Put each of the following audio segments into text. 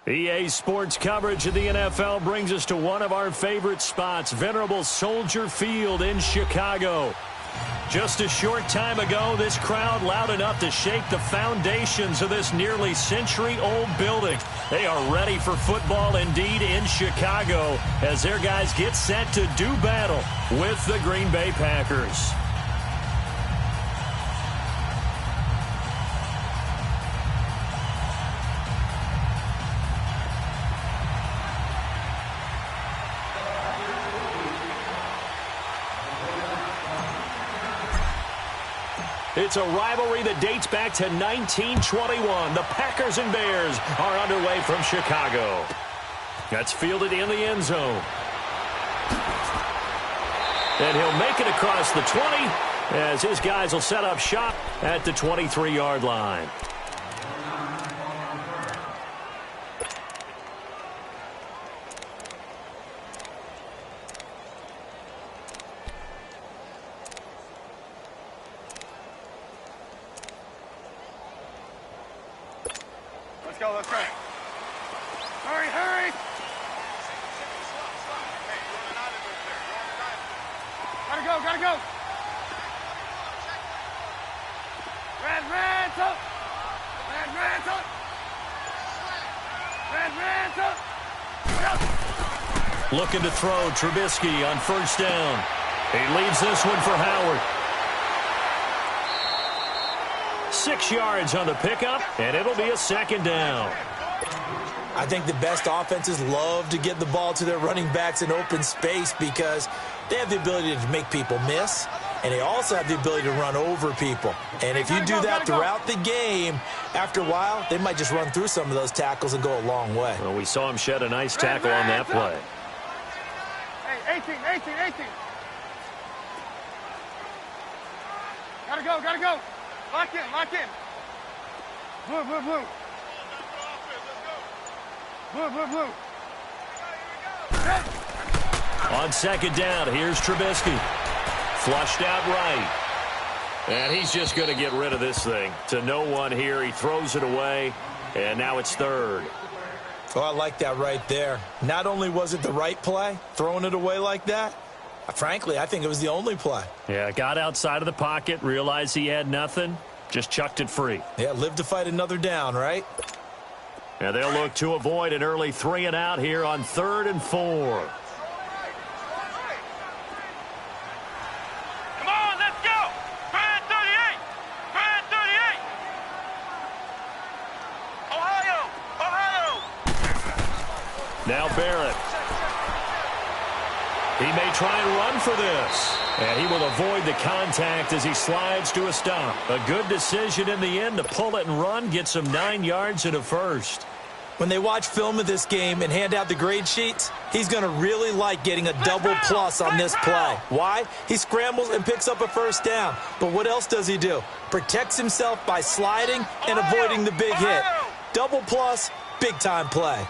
EA Sports coverage of the NFL brings us to one of our favorite spots, venerable Soldier Field in Chicago. Just a short time ago, this crowd loud enough to shake the foundations of this nearly century-old building. They are ready for football indeed in Chicago as their guys get set to do battle with the Green Bay Packers. It's a rivalry that dates back to 1921. The Packers and Bears are underway from Chicago. That's fielded in the end zone. And he'll make it across the 20 as his guys will set up shop at the 23-yard line. Let's go. Hurry, hurry. Gotta go. Red, looking to throw. Trubisky on first down. He leaves this one for Howard. 6 yards on the pickup, and it'll be a second down. I think the best offenses love to get the ball to their running backs in open space because they have the ability to make people miss, and they also have the ability to run over people. And if you do that throughout the game, after a while, they might just run through some of those tackles and go a long way. Well, we saw him shed a nice tackle on that play. Hey, 18. Gotta go. Lock in. Blue. Blue. On second down, here's Trubisky. Flushed out right. And he's just going to get rid of this thing. To no one here. He throws it away. And now it's third. Oh, I like that right there. Not only was it the right play, throwing it away like that, frankly, I think it was the only play. Yeah, got outside of the pocket, realized he had nothing, just chucked it free. Yeah, live to fight another down, right? And they'll look to avoid an early 3 and out here on 3rd and 4. Come on, let's go! 38! Ohio! Now Barrett. He may try and run for this. And he will avoid the contact as he slides to a stop. A good decision in the end to pull it and run, get some 9 yards and a first. When they watch film of this game and hand out the grade sheets, he's going to really like getting a double plus on this play. Why? He scrambles and picks up a first down. But what else does he do? Protects himself by sliding and avoiding the big hit. Double plus, big-time play.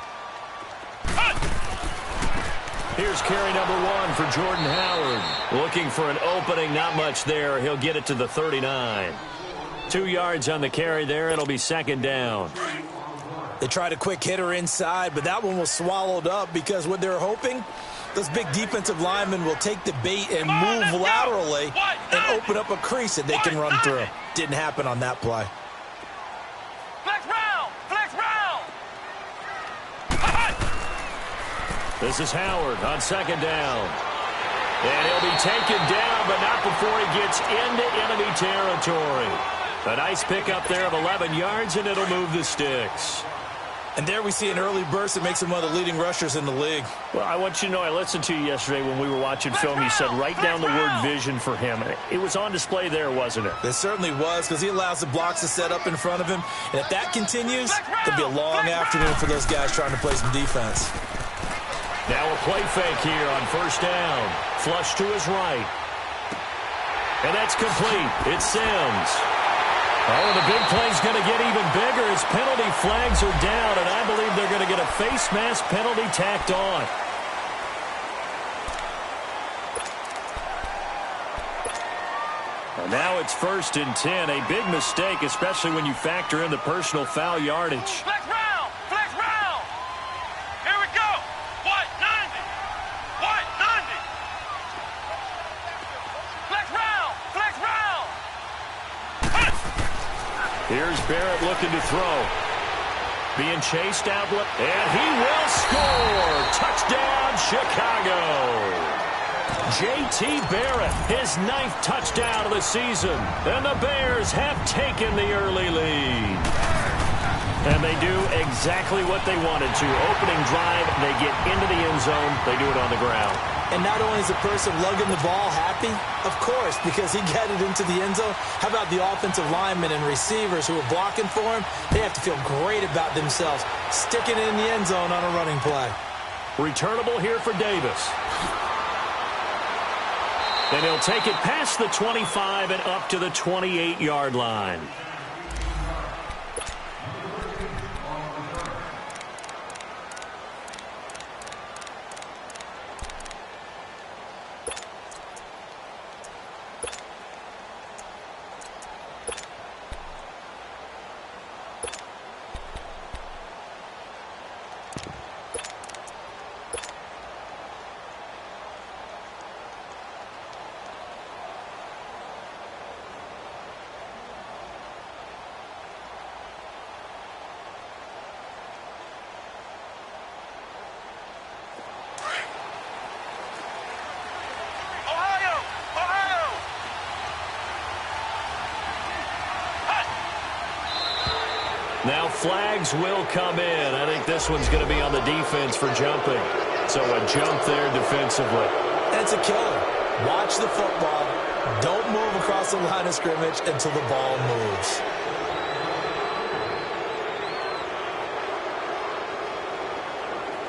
Here's carry number 1 for Jordan Howard. Looking for an opening, not much there. He'll get it to the 39. 2 yards on the carry there. It'll be second down. They tried a quick hitter inside, but that one was swallowed up because what they're hoping, those big defensive linemen will take the bait and move laterally and open up a crease that they can run through. Didn't happen on that play. Flex round! This is Howard on second down. And he'll be taken down, but not before he gets into enemy territory. A nice pickup there of 11 yards, and it'll move the sticks. And there we see an early burst that makes him one of the leading rushers in the league. Well, I want you to know, I listened to you yesterday when we were watching film. You said write down the word vision for him. It was on display there, wasn't it? It certainly was, because he allows the blocks to set up in front of him. And if that continues, it'll be a long afternoon for those guys trying to play some defense. Now a play fake here on first down. Flush to his right. And that's complete. It's Sims. Oh, the big play's going to get even bigger as penalty flags are down, and I believe they're going to get a face mask penalty tacked on. And now it's 1st and 10. A big mistake, especially when you factor in the personal foul yardage. Flex round! Here's Barrett looking to throw. Being chased out, and he will score. Touchdown, Chicago. J.T. Barrett, his 9th touchdown of the season. And the Bears have taken the early lead. And they do exactly what they wanted to. Opening drive, they get into the end zone. They do it on the ground. And not only is the person lugging the ball happy, of course, because he got it into the end zone. How about the offensive linemen and receivers who are blocking for him? They have to feel great about themselves, sticking it in the end zone on a running play. Returnable here for Davis. And he'll take it past the 25 and up to the 28-yard line. Now flags will come in. I think this one's going to be on the defense for jumping. So a jump there defensively. That's a killer. Watch the football. Don't move across the line of scrimmage until the ball moves.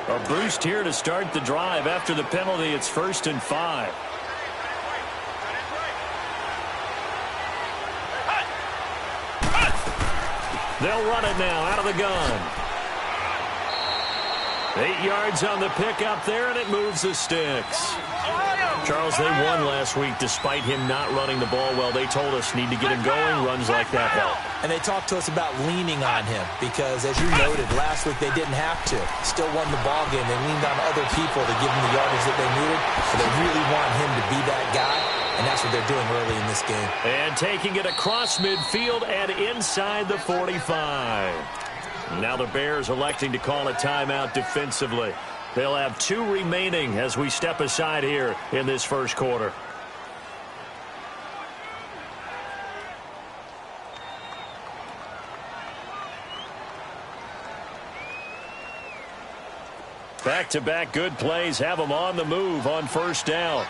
A boost here to start the drive. After the penalty, it's 1st and 5. They'll run it now out of the gun. 8 yards on the pickup there, and it moves the sticks. Charles, they won last week despite him not running the ball well. They told us need to get him going. Runs like that help. And they talked to us about leaning on him because, as you noted, last week they didn't have to. Still won the ball game. They leaned on other people to give them the yardage that they needed. But they really want him to be that guy, and that's what they're doing early in this game. And taking it across midfield and inside the 45. Now the Bears electing to call a timeout defensively. They'll have 2 remaining as we step aside here in this first quarter. Back-to-back good plays have them on the move on first down.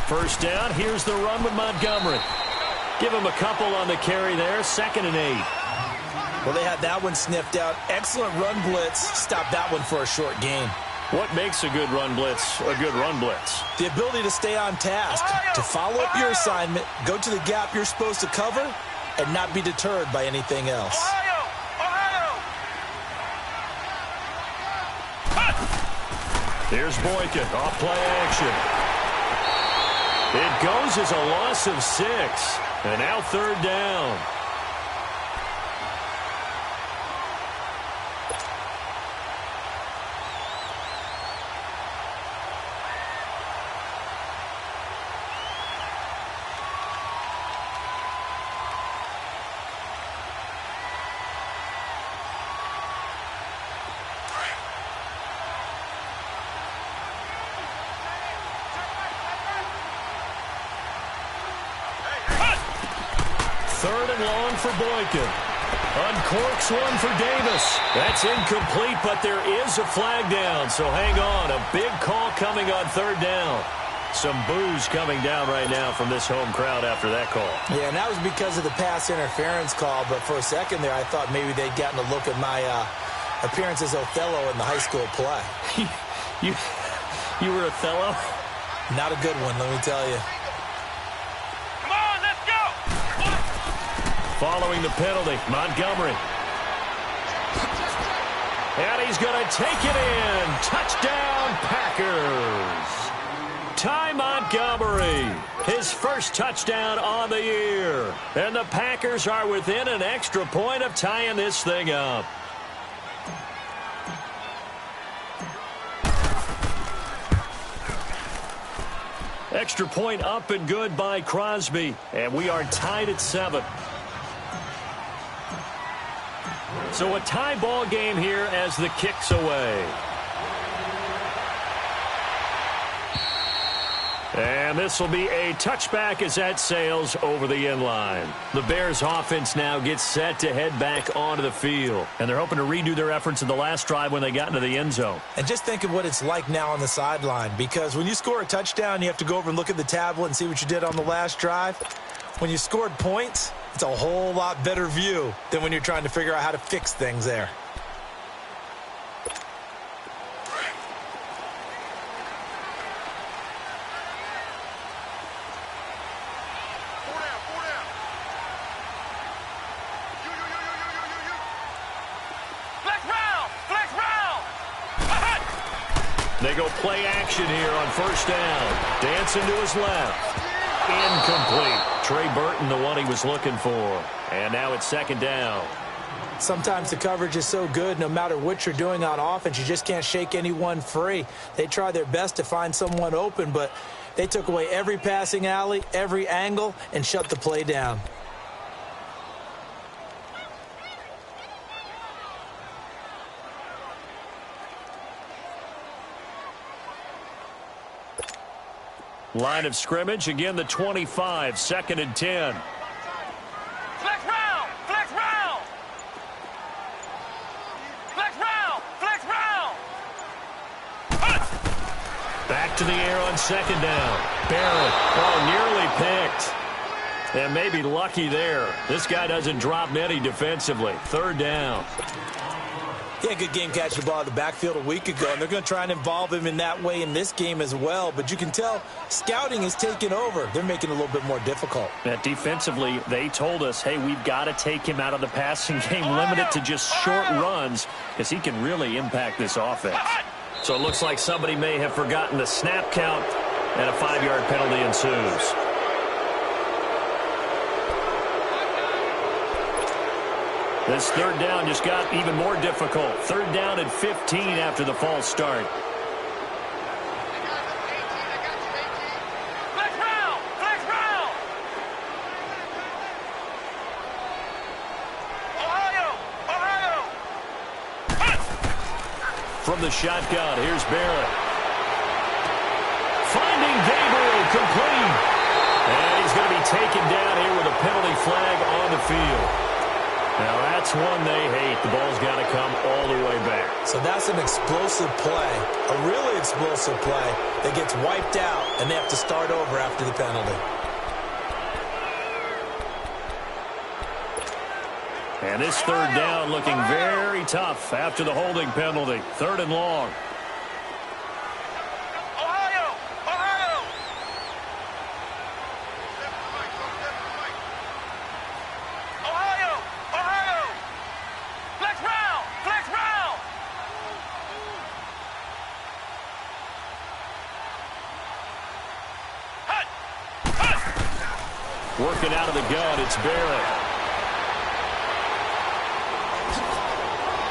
First down, here's the run with Montgomery. Give him a couple on the carry there, 2nd and 8. Well, they had that one sniffed out. Excellent run blitz. Stop that one for a short gain. What makes a good run blitz a good run blitz? The ability to stay on task, to follow up your assignment, go to the gap you're supposed to cover, and not be deterred by anything else. Here's Boykin, off play action. It goes as a loss of 6. And now 3rd down. Long for Boykin. Uncorks one for Davis. That's incomplete, but there is a flag down, so hang on. A big call coming on 3rd down. Some boos coming down right now from this home crowd after that call. Yeah, and that was because of the pass interference call, but for a second there I thought maybe they'd gotten a look at my appearance as Othello in the high school play. You were Othello? Not a good one, let me tell you. Following the penalty, Montgomery. And he's going to take it in. Touchdown, Packers. Ty Montgomery, his first touchdown on the year. And the Packers are within an extra point of tying this thing up. Extra point up and good by Crosby. And we are tied at 7. So a tie ball game here as the kick's away. And this will be a touchback as that sails over the end line. The Bears offense now gets set to head back onto the field. And they're hoping to redo their efforts in the last drive when they got into the end zone. And just think of what it's like now on the sideline, because when you score a touchdown, you have to go over and look at the tablet and see what you did on the last drive. When you scored points, it's a whole lot better view than when you're trying to figure out how to fix things there. They go play action here on first down. Dancing to his left. Incomplete. Trey Burton, the one he was looking for. And now it's second down. Sometimes the coverage is so good, no matter what you're doing on offense, you just can't shake anyone free. They try their best to find someone open, but they took away every passing alley, every angle, and shut the play down. Line of scrimmage, again the 25, second and 10. Flex round! Flex round! Flex round! Flex round! Back to the air on second down. Barrett, nearly picked. And maybe lucky there. This guy doesn't drop many defensively. Third down. He had a good game catching the ball in the backfield a week ago, and they're going to try and involve him in that way in this game as well. But you can tell scouting is taking over. They're making it a little bit more difficult. Defensively, they told us, hey, we've got to take him out of the passing game, limit it to just short runs, because he can really impact this offense. So it looks like somebody may have forgotten the snap count, and a 5-yard penalty ensues. This third down just got even more difficult. Third down at 15 after the false start. Flex round! Flex round! Ohio! Ohio! From the shotgun, here's Barrett. Finding Gabriel, complete. And he's going to be taken down here with a penalty flag on the field. Now that's one they hate. The ball's got to come all the way back. So that's an explosive play, a really explosive play that gets wiped out, and they have to start over after the penalty. And this third down looking very tough after the holding penalty. Third and long. Ohio! Ohio! Ohio! Ohio! Flex round! Flex round! Hut! Hut! Working out of the gun, it's Barrett.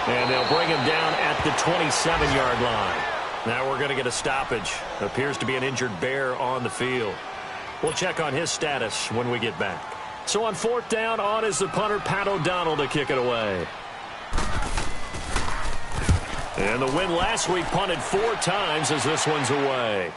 And they'll bring him down at the 27-yard line. Now we're going to get a stoppage. Appears to be an injured Bear on the field. We'll check on his status when we get back. So on fourth down, on is the punter, Pat O'Donnell, to kick it away. And the win last week punted 4 times as this one's away.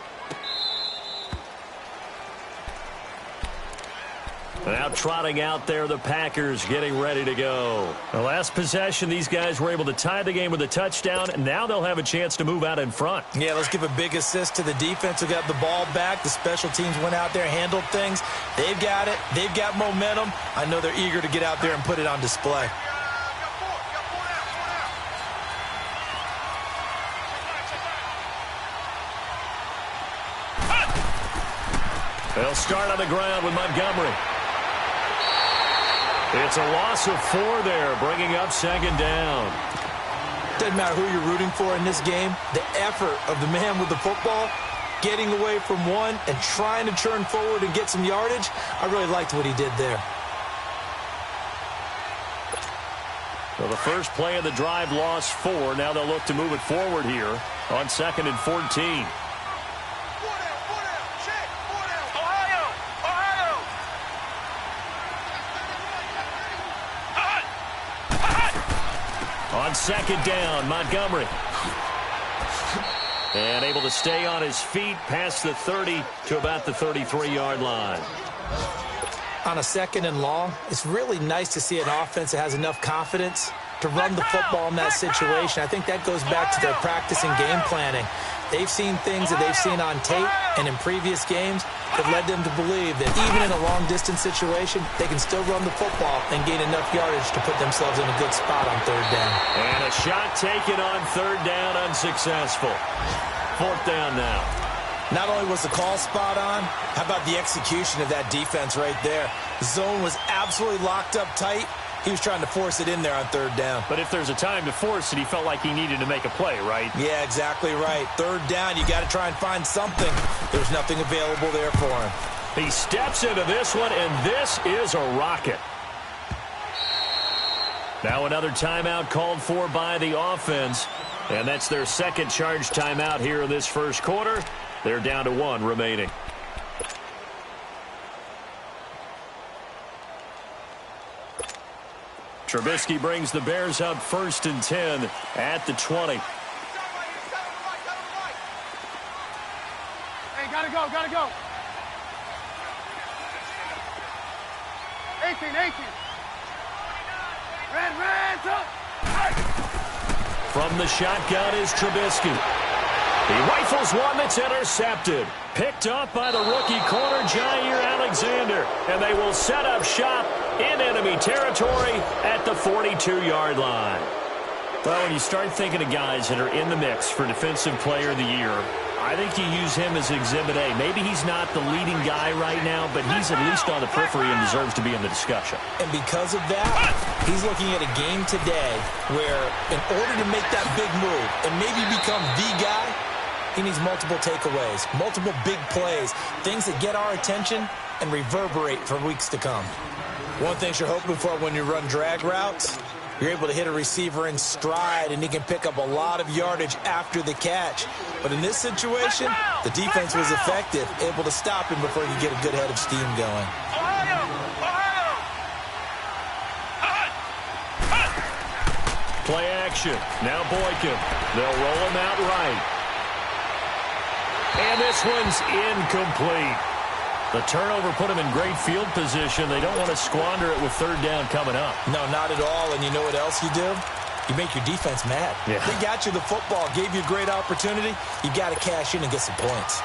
Now trotting out there, the Packers getting ready to go. The last possession, these guys were able to tie the game with a touchdown, and now they'll have a chance to move out in front. Yeah, let's give a big assist to the defense who got the ball back. The special teams went out there, handled things. They've got it. They've got momentum. I know they're eager to get out there and put it on display. They'll start on the ground with Montgomery. It's a loss of 4 there, bringing up second down. Doesn't matter who you're rooting for in this game. The effort of the man with the football, getting away from one and trying to turn forward and get some yardage, I really liked what he did there. Well, the first play of the drive lost 4. Now they'll look to move it forward here on second and 14. On second down, Montgomery. And able to stay on his feet past the 30 to about the 33-yard line. On a second and long, it's really nice to see an offense that has enough confidence to run the football in that situation. I think that goes back to their practice and game planning. They've seen things that they've seen on tape and in previous games that led them to believe that even in a long-distance situation, they can still run the football and gain enough yardage to put themselves in a good spot on third down. And a shot taken on third down, unsuccessful. Fourth down now. Not only was the call spot on, how about the execution of that defense right there? The zone was absolutely locked up tight. He was trying to force it in there on third down. But if there's a time to force it, he felt like he needed to make a play, right? Yeah, exactly right. Third down, you got to try and find something. There's nothing available there for him. He steps into this one, and this is a rocket. Now another timeout called for by the offense. And that's their second charge timeout here in this first quarter. They're down to 1 remaining. Trubisky brings the Bears up 1st and 10 at the 20. Hey, gotta go, gotta go. 18. Red, up. From the shotgun is Trubisky. He rifles one that's intercepted. Picked up by the rookie corner, Jair Alexander. And they will set up shop in enemy territory at the 42-yard line. Well, when you start thinking of guys that are in the mix for Defensive Player of the Year, I think you use him as Exhibit A. Maybe he's not the leading guy right now, but he's at least on the periphery and deserves to be in the discussion. And because of that, he's looking at a game today where in order to make that big move and maybe become the guy, he needs multiple takeaways, multiple big plays, things that get our attention and reverberate for weeks to come. One thing you're hoping for when you run drag routes, you're able to hit a receiver in stride, and he can pick up a lot of yardage after the catch. But in this situation, the defense was effective, able to stop him before he could get a good head of steam going. Play action. Now Boykin. They'll roll him out right. And this one's incomplete. The turnover put him in great field position. They don't want to squander it with third down coming up. No, not at all. And you know what else you do? You make your defense mad. Yeah. They got you the football, gave you a great opportunity. You got to cash in and get some points.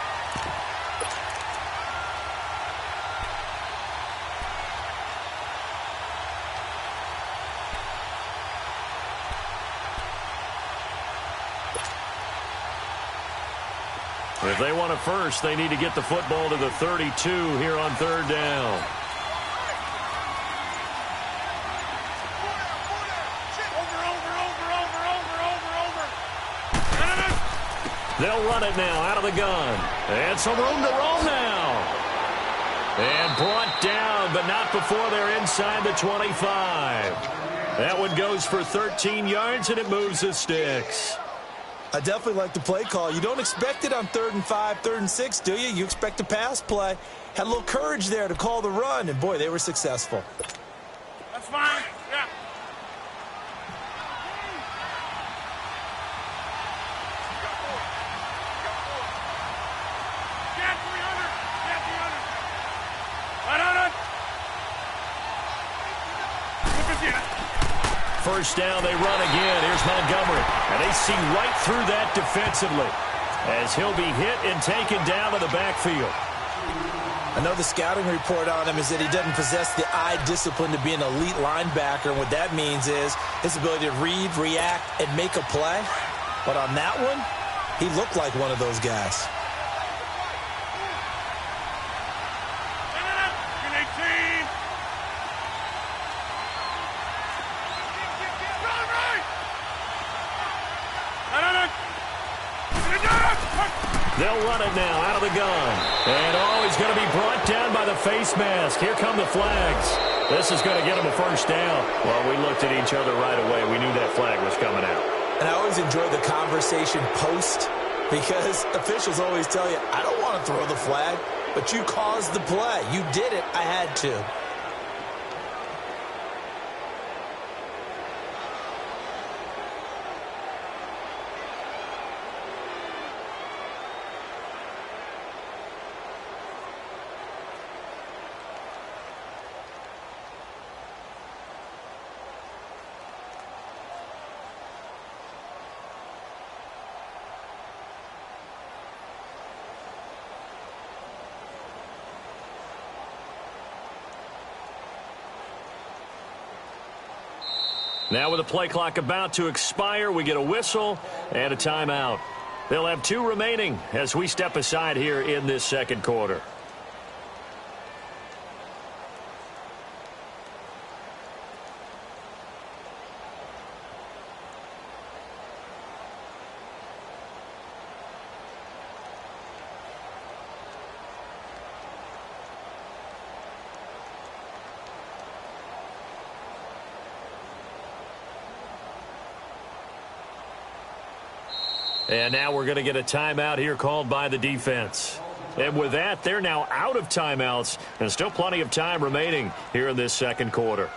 If they want a first, they need to get the football to the 32 here on third down. They'll run it now out of the gun. And some room to roll now. And brought down, but not before they're inside the 25. That one goes for 13 yards, and it moves the sticks. I definitely like the play call. You don't expect it on 3rd and 5, 3rd and 6, do you? You expect a pass play. Had a little courage there to call the run, and boy, they were successful. That's fine. Yeah. Get 300. Get 300. Right on it. First down, they run again. Here's Montgomery. And they see right through that defensively as he'll be hit and taken down to the backfield. I know the scouting report on him is that he doesn't possess the eye discipline to be an elite linebacker. And what that means is his ability to read, react, and make a play. But on that one, he looked like one of those guys. They'll run it now out of the gun. And, he's going to be brought down by the face mask. Here come the flags. This is going to get him a first down. Well, we looked at each other right away. We knew that flag was coming out. And I always enjoy the conversation post because officials always tell you, I don't want to throw the flag, but you caused the play. You did it. I had to. Now with the play clock about to expire, we get a whistle and a timeout. They'll have 2 remaining as we step aside here in this second quarter. And now we're going to get a timeout here called by the defense. And with that, they're now out of timeouts and still plenty of time remaining here in this second quarter.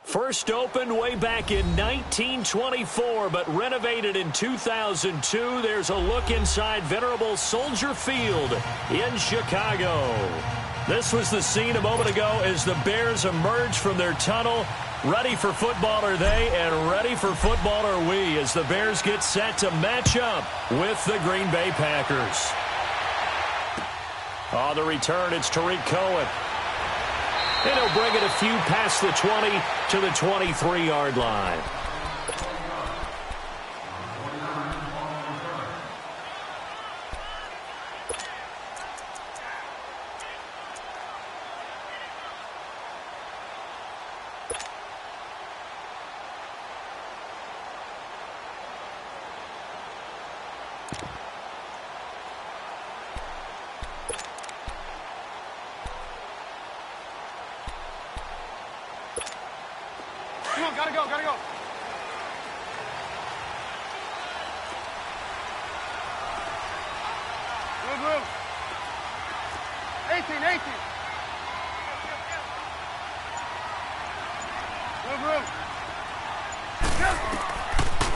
First opened way back in 1924, but renovated in 2002. There's a look inside venerable Soldier Field in Chicago. This was the scene a moment ago as the Bears emerged from their tunnel. Ready for football are they, and ready for football are we as the Bears get set to match up with the Green Bay Packers. On the return, it's Tariq Cohen. And he'll bring it a few past the 20 to the 23-yard line. Come on, gotta go, gotta go. Move. 18. Move.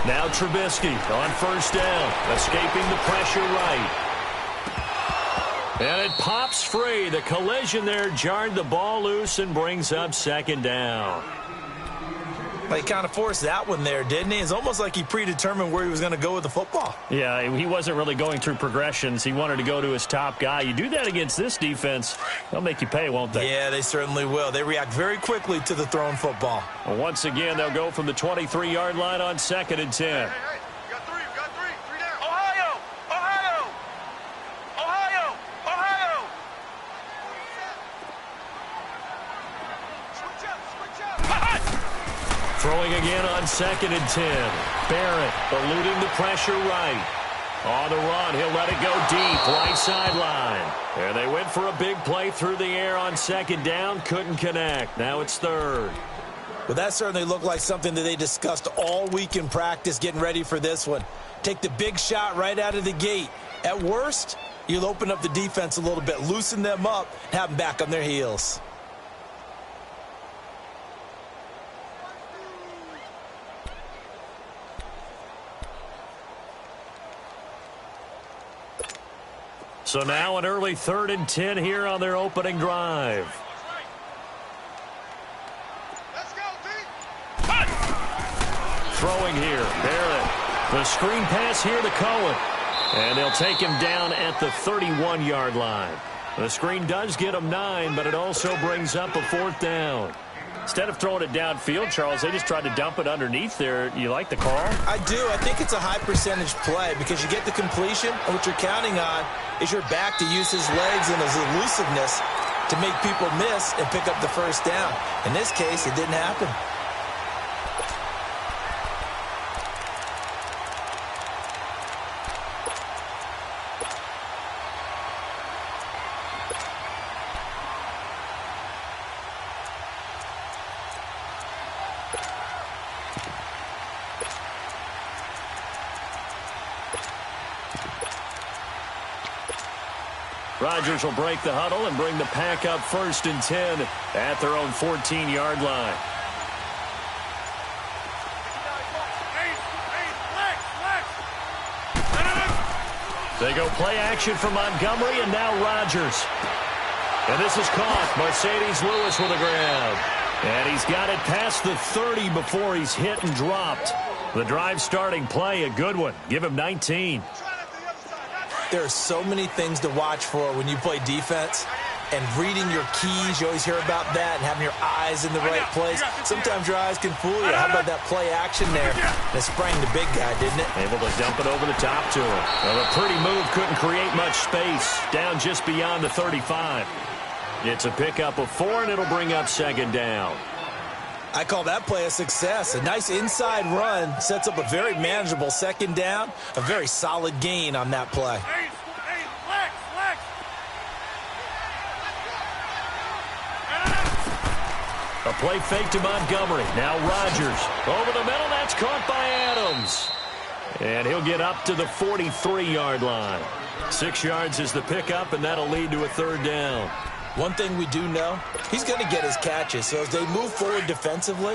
Now Trubisky on first down, escaping the pressure right. And it pops free. The collision there jarred the ball loose and brings up second down. He kind of forced that one there, didn't he? It's almost like he predetermined where he was going to go with the football. Yeah, he wasn't really going through progressions. He wanted to go to his top guy. You do that against this defense, they'll make you pay, won't they? Yeah, they certainly will. They react very quickly to the thrown football. Well, once again, they'll go from the 23-yard line on 2nd and 10. Hey, you got three down. Ohio. Switch up. Throwing again on 2nd and 10. Barrett eluding the pressure right. On the run, he'll let it go deep, right sideline. And they went for a big play through the air on 2nd down, couldn't connect. Now it's 3rd. Well, that certainly looked like something that they discussed all week in practice getting ready for this one. Take the big shot right out of the gate. At worst, you'll open up the defense a little bit, loosen them up, and have them back on their heels. So now an early 3rd and 10 here on their opening drive. Let's go, D. Throwing here, Barrett. The screen pass here to Cohen. And they'll take him down at the 31-yard line. The screen does get him 9, but it also brings up a 4th down. Instead of throwing it downfield, Charles, they just tried to dump it underneath there. You like the call? I do. I think it's a high percentage play because you get the completion, and what you're counting on is your back to use his legs and his elusiveness to make people miss and pick up the first down. In this case, it didn't happen. Rodgers will break the huddle and bring the pack up 1st and 10 at their own 14-yard line. They go play action from Montgomery, and now Rodgers. And this is caught. Mercedes Lewis with a grab. And he's got it past the 30 before he's hit and dropped. The drive starting play, a good one. Give him 19. There are so many things to watch for when you play defense, and reading your keys, you always hear about that, and having your eyes in the right place. Sometimes your eyes can fool you. How about that play action there? That sprang the big guy, didn't it? Able to dump it over the top to him. Well, a pretty move, couldn't create much space. Down just beyond the 35. It's a pickup of 4, and it'll bring up 2nd down. I call that play a success. A nice inside run sets up a very manageable 2nd down. A very solid gain on that play. A play fake to Montgomery. Now Rodgers. Over the middle. That's caught by Adams. And he'll get up to the 43-yard line. 6 yards is the pickup, and that'll lead to a 3rd down. One thing we do know, he's going to get his catches. So as they move forward defensively,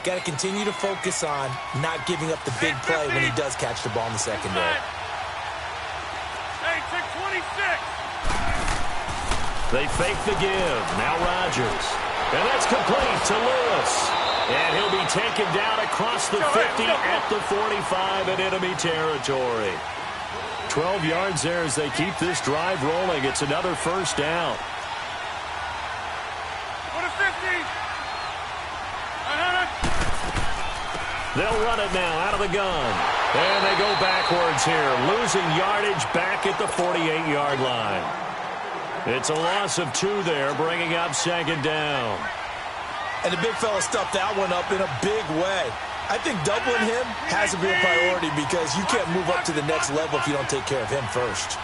got to continue to focus on not giving up the big play when he does catch the ball in the secondary. Hey, 626. They fake the give. Now Rodgers. And that's complete to Lewis. And he'll be taken down across the 50 at the 45 in enemy territory. 12 yards there as they keep this drive rolling. It's another 1st down. Go to 50. They'll run it now out of the gun. And they go backwards here, losing yardage back at the 48-yard line. It's a loss of 2 there, bringing up second down. And the big fella stuffed that one up in a big way. I think doubling him has to be a priority because you can't move up to the next level if you don't take care of him first.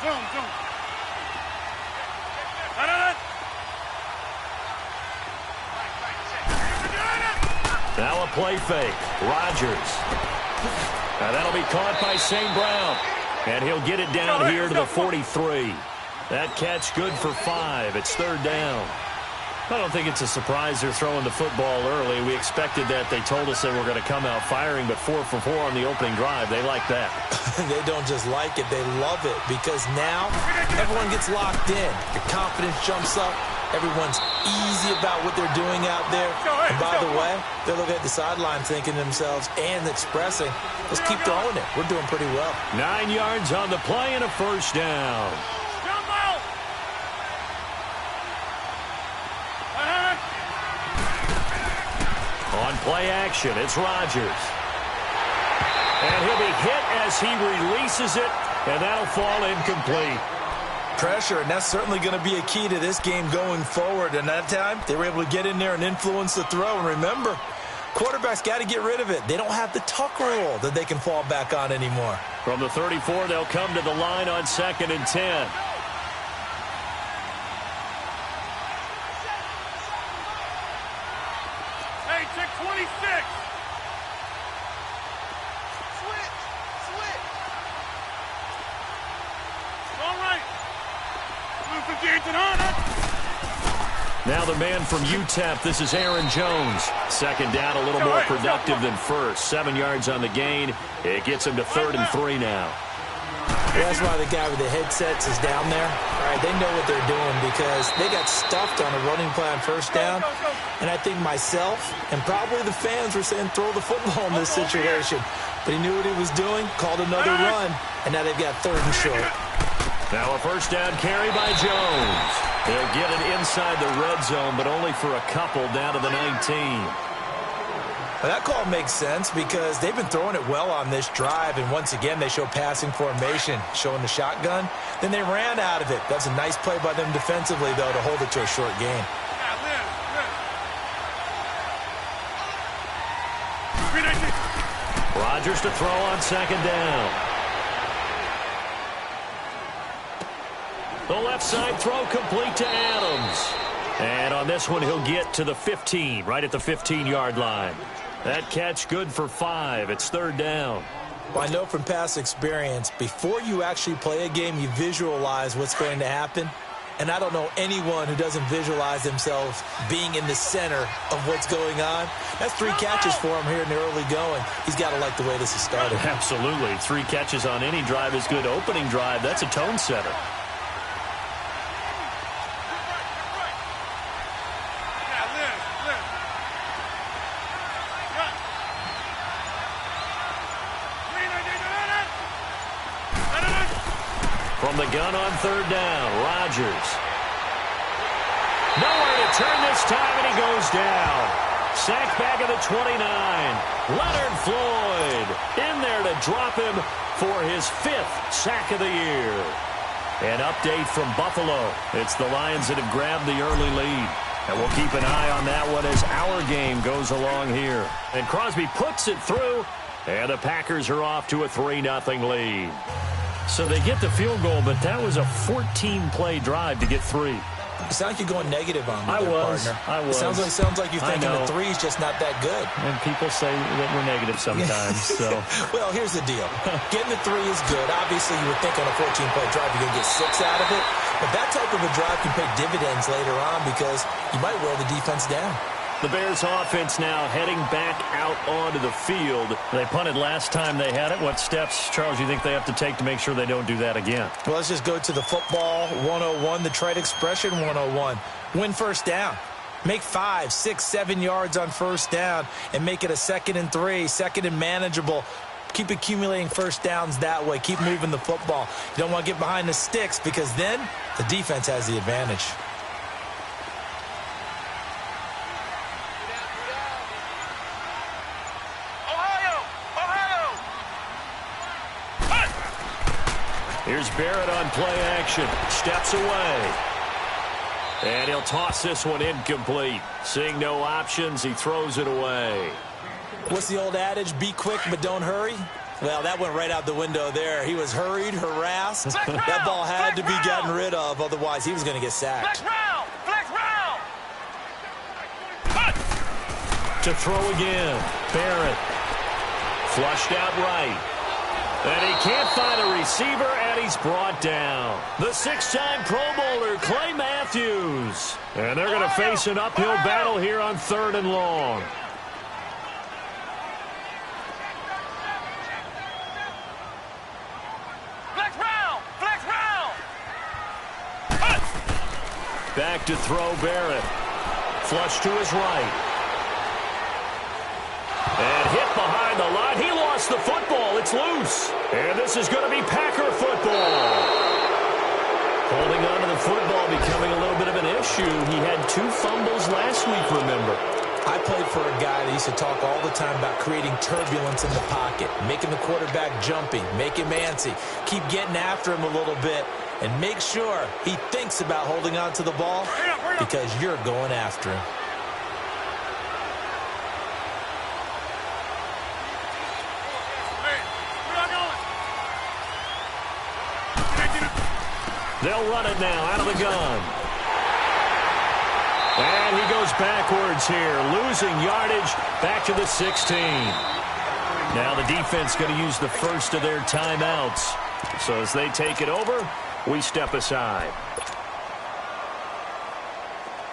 Zoom. Now a play fake. Rodgers. Now that'll be caught by St. Brown. And he'll get it down here to the 43. That catch good for 5. It's third down. I don't think it's a surprise they're throwing the football early. We expected that. They told us they were going to come out firing, but 4 for 4 on the opening drive. They like that. They don't just like it. They love it because now everyone gets locked in. The confidence jumps up. Everyone's easy about what they're doing out there. And by the way, they're looking at the sideline thinking to themselves and expressing, let's keep throwing it. We're doing pretty well. 9 yards on the play and a first down. On play action, it's Rodgers. And he'll be hit as he releases it, and that'll fall incomplete. Pressure, and that's certainly going to be a key to this game going forward. And that time, they were able to get in there and influence the throw. And remember, quarterbacks got to get rid of it. They don't have the tuck rule that they can fall back on anymore. From the 34, they'll come to the line on 2nd and 10. Hey, check 26. Switch. All right. 58 Now the man from UTEP, this is Aaron Jones. Second down, a little more productive than first. 7 yards on the gain. It gets him to 3rd and 3 now. Yeah, that's why the guy with the headsets is down there. All right, they know what they're doing because they got stuffed on a running play on first down. And I think myself and probably the fans were saying throw the football in this situation. But he knew what he was doing, called another run, and now they've got 3rd and short. Now a first down carry by Jones. He'll get it inside the red zone, but only for a couple down to the 19. Well, that call makes sense because they've been throwing it well on this drive, and once again they show passing formation, showing the shotgun. Then they ran out of it. That's a nice play by them defensively, though, to hold it to a short gain. Rodgers to throw on 2nd down. The left side throw complete to Adams. And on this one, he'll get to the 15, right at the 15-yard line. That catch good for 5. It's 3rd down. Well, I know from past experience, before you actually play a game, you visualize what's going to happen. And I don't know anyone who doesn't visualize themselves being in the center of what's going on. That's 3 catches for him here in the early going. He's got to like the way this has started. Absolutely. 3 catches on any drive is good. Opening drive, that's a tone setter. From the gun on 3rd down, Rodgers. Nowhere to turn this time, and he goes down. Sacked back at the 29. Leonard Floyd in there to drop him for his 5th sack of the year. An update from Buffalo. It's the Lions that have grabbed the early lead. And we'll keep an eye on that one as our game goes along here. And Crosby puts it through, and the Packers are off to a 3-0 lead. So they get the field goal, but that was a 14-play drive to get 3. It sounds like you're going negative on me, partner. I was. Sounds like you're thinking the 3 is just not that good. And people say that we're negative sometimes. So, well, here's the deal. Getting the 3 is good. Obviously, you would think on a 14-play drive you're going to get 6 out of it. But that type of a drive can pay dividends later on because you might wear the defense down. The Bears offense now heading back out onto the field. They punted last time they had it. What steps, Charles, you think they have to take to make sure they don't do that again? Well, let's just go to the football 101, the trade expression 101. Win first down. Make 5, 6, 7 yards on first down and make it a 2nd and 3, 2nd and manageable. Keep accumulating first downs that way. Keep moving the football. You don't want to get behind the sticks because then the defense has the advantage. Here's Barrett on play action. Steps away. And he'll toss this one incomplete. Seeing no options, he throws it away. What's the old adage? Be quick, but don't hurry. Well, that went right out the window there. He was hurried, harassed. That ball had to be gotten rid of, otherwise he was going to get sacked. Flex round. To throw again. Barrett. Flushed out right. And he can't find a receiver, and he's brought down. The six-time Pro Bowler, Clay Matthews. And they're going to face an uphill battle here on 3rd and long. Flex round. Back to throw Barrett. Flush to his right. And hit behind the line. He lost the football. It's loose. And this is going to be Packer football. Holding on to the football becoming a little bit of an issue. He had 2 fumbles last week, remember. I played for a guy that used to talk all the time about creating turbulence in the pocket, making the quarterback jumpy, make him antsy, keep getting after him a little bit, and make sure he thinks about holding on to the ball because you're going after him. They'll run it now out of the gun. And he goes backwards here, losing yardage back to the 16. Now the defense going to use the first of their timeouts. So as they take it over, we step aside.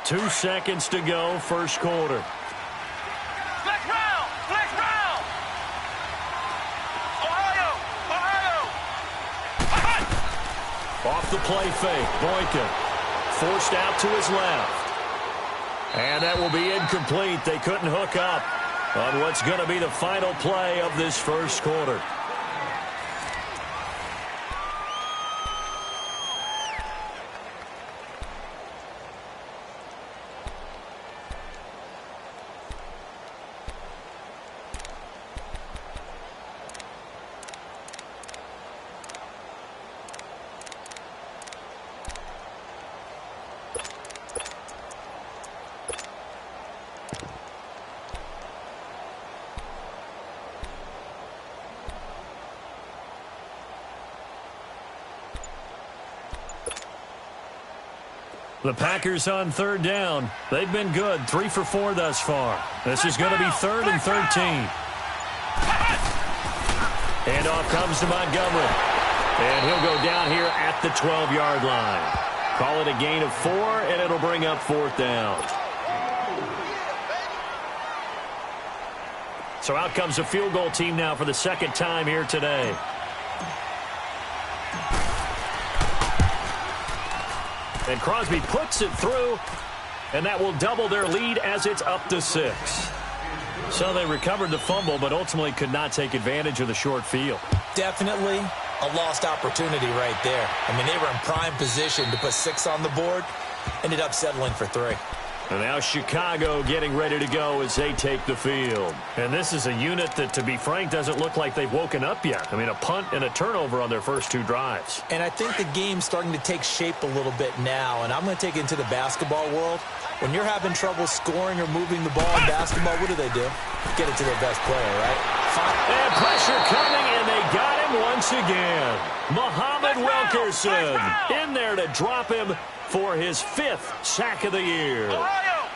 2 seconds to go, first quarter. Flex round. Ohio. Off the play fake, Boykin. Forced out to his left. And that will be incomplete. They couldn't hook up on what's going to be the final play of this first quarter. The Packers on 3rd down. They've been good, 3 for 4 thus far. This is going to be 3rd and 13. Handoff comes to Montgomery. And he'll go down here at the 12-yard line. Call it a gain of 4, and it'll bring up 4th down. So out comes a field goal team now for the 2nd time here today. And Crosby puts it through, and that will double their lead as it's up to 6. So they recovered the fumble, but ultimately could not take advantage of the short field. Definitely a lost opportunity right there. I mean, they were in prime position to put 6 on the board, ended up settling for 3. And now Chicago getting ready to go as they take the field. And this is a unit that, to be frank, doesn't look like they've woken up yet. I mean, a punt and a turnover on their first 2 drives. And I think the game's starting to take shape a little bit now, and I'm going to take it into the basketball world. When you're having trouble scoring or moving the ball in basketball, what do? Get it to their best player, right? And pressure coming, and they got him once again. Muhammad Wilkerson in there to drop him for his 5th sack of the year. Ohio.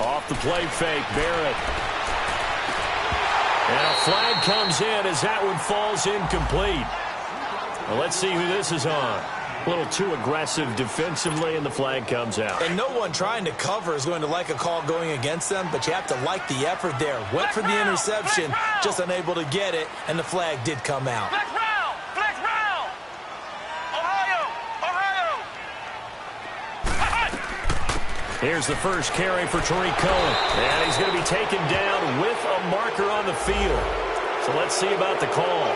Off the play fake, Barrett. And a flag comes in as that one falls incomplete. Well, let's see who this is on. A little too aggressive defensively, and the flag comes out. And no one trying to cover is going to like a call going against them, but you have to like the effort there. Went for the interception, just unable to get it, and the flag did come out. Flex round. Ohio. Here's the first carry for Tariq Cohen. And he's going to be taken down with a marker on the field. So let's see about the call.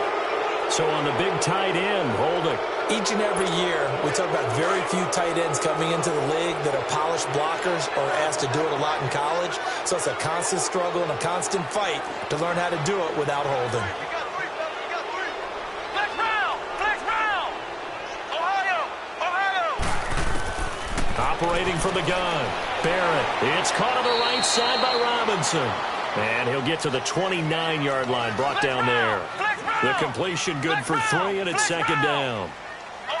So on the big tight end, holding. Each and every year, we talk about very few tight ends coming into the league that are polished blockers or asked to do it a lot in college. So it's a constant struggle and a constant fight to learn how to do it without holding. Operating from the gun, Barrett. It's caught on the right side by Robinson. And he'll get to the 29-yard line, brought down there. The completion good for 3, and it's second down.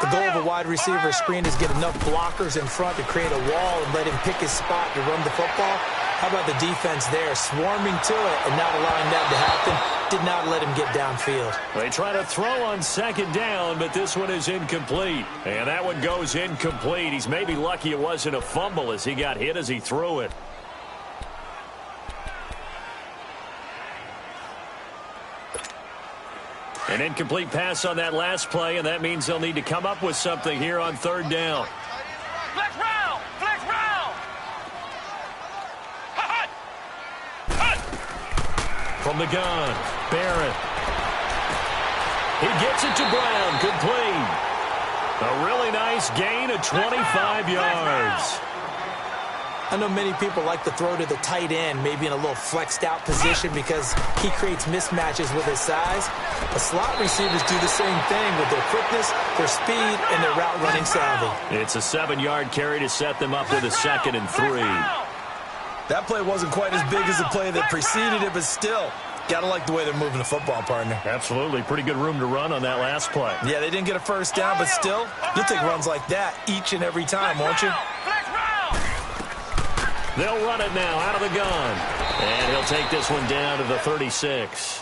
The goal of a wide receiver screen is get enough blockers in front to create a wall and let him pick his spot to run the football. How about the defense there, swarming to it and not allowing that to happen? Did not let him get downfield. They try to throw on second down, but this one is incomplete. And that one goes incomplete. He's maybe lucky it wasn't a fumble as he got hit as he threw it. An incomplete pass on that last play, and that means they'll need to come up with something here on third down. Flex round! Flex round! From the gun, Barrett. He gets it to Brown, complete. A really nice gain of 25 yards. I know many people like to throw to the tight end, maybe in a little flexed out position because he creates mismatches with his size. But slot receivers do the same thing with their quickness, their speed, and their route running savvy. It's a 7-yard carry to set them up with a 2nd and 3. That play wasn't quite as big as the play that preceded it, but still, gotta like the way they're moving the football, partner. Absolutely. Pretty good room to run on that last play. Yeah, they didn't get a first down, but still, you'll take runs like that each and every time, won't you? They'll run it now out of the gun. And he'll take this one down to the 36.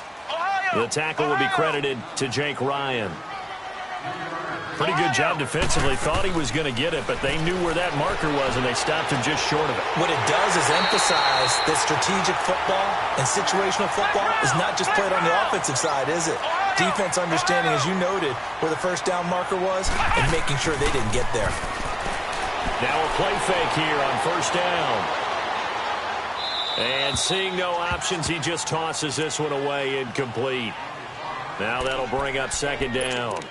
The tackle will be credited to Jake Ryan. Pretty good job defensively. Thought he was going to get it, but they knew where that marker was, and they stopped him just short of it. What it does is emphasize that strategic football and situational football is not just played on the offensive side, is it? Defense understanding, as you noted, where the first down marker was and making sure they didn't get there. Now a play fake here on first down. And seeing no options, he just tosses this one away, incomplete. Now that'll bring up second down.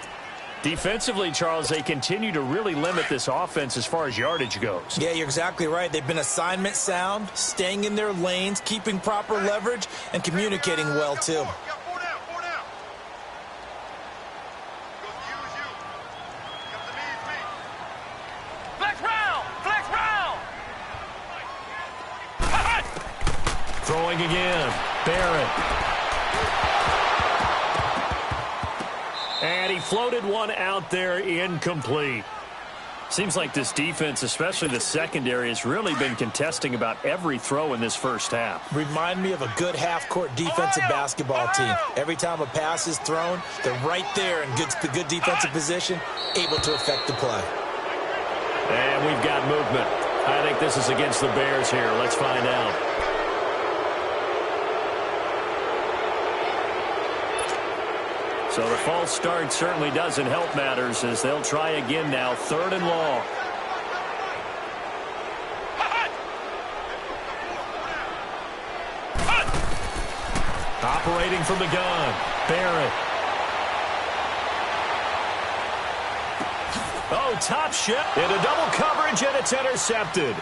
Defensively, Charles, they continue to really limit this offense as far as yardage goes. Yeah, you're exactly right. They've been assignment sound, staying in their lanes, keeping proper leverage, and communicating well, too. Throwing again, Barrett. And he floated one out there, incomplete. Seems like this defense, especially the secondary, has really been contesting about every throw in this first half. Remind me of a good half-court defensive basketball team. Every time a pass is thrown, they're right there in good defensive position, able to affect the play. And we've got movement. I think this is against the Bears here. Let's find out. So the false start certainly doesn't help matters as they'll try again now, 3rd and long. Operating from the gun, Barrett. Oh, top shot into double coverage, and it's intercepted.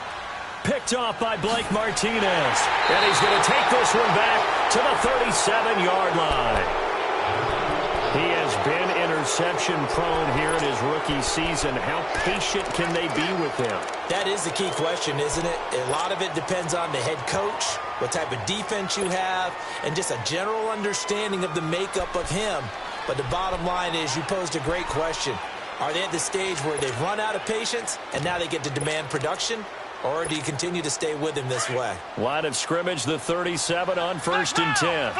Picked off by Blake Martinez. And he's going to take this one back to the 37-yard line. He has been interception-prone here in his rookie season. How patient can they be with him? That is the key question, isn't it? A lot of it depends on the head coach, what type of defense you have, and just a general understanding of the makeup of him. But the bottom line is you posed a great question. Are they at the stage where they've run out of patience and now they get to demand production? Or do you continue to stay with him this way? Line of scrimmage, the 37 on 1st and 10.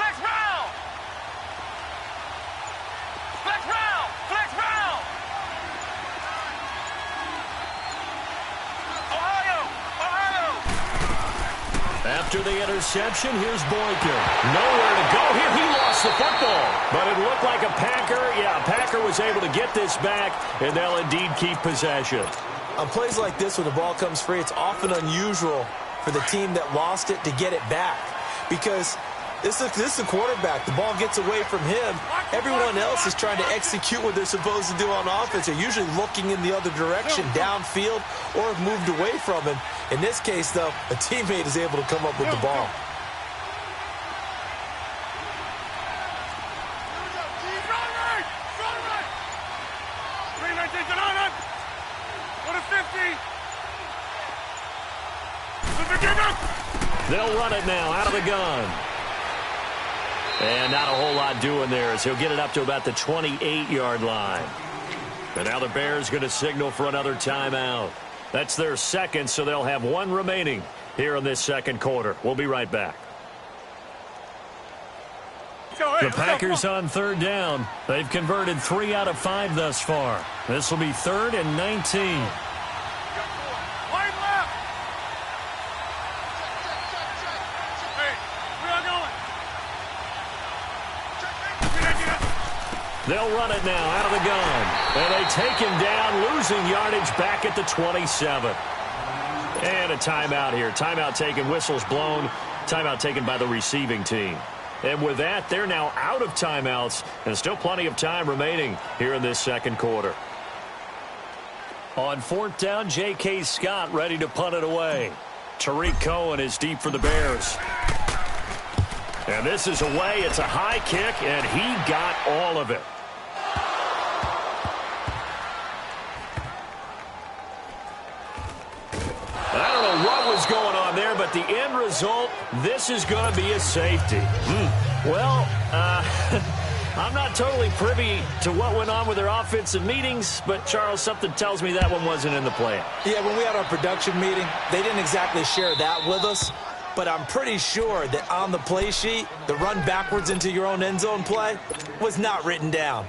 After the interception, here's Boykin. Nowhere to go here. He lost the football. But it looked like a Packer. Yeah, Packer was able to get this back, and they'll indeed keep possession. On plays like this where the ball comes free, it's often unusual for the team that lost it to get it back. Because This is the quarterback. The ball gets away from him. Everyone else is trying to execute what they're supposed to do on offense. They're usually looking in the other direction, downfield, or have moved away from him. In this case, though, a teammate is able to come up with the ball. They'll run it now out of the gun. And not a whole lot doing there as he'll get it up to about the 28-yard line. And now the Bears going to signal for another timeout. That's their second, so they'll have one remaining here in this second quarter. We'll be right back. The Packers on third down. They've converted 3 out of 5 thus far. This will be 3rd and 19. They'll run it now out of the gun. And they take him down, losing yardage back at the 27. And a timeout here. Timeout taken, whistles blown. Timeout taken by the receiving team. And with that, they're now out of timeouts. And still plenty of time remaining here in this second quarter. On 4th down, J.K. Scott ready to punt it away. Tariq Cohen is deep for the Bears. And this is away. It's a high kick, and he got all of it. I don't know what was going on there, but the end result, this is going to be a safety. Well, I'm not totally privy to what went on with their offensive meetings, but, Charles, something tells me that one wasn't in the plan. Yeah, when we had our production meeting, they didn't exactly share that with us. But I'm pretty sure that on the play sheet, the run backwards into your own end zone play was not written down.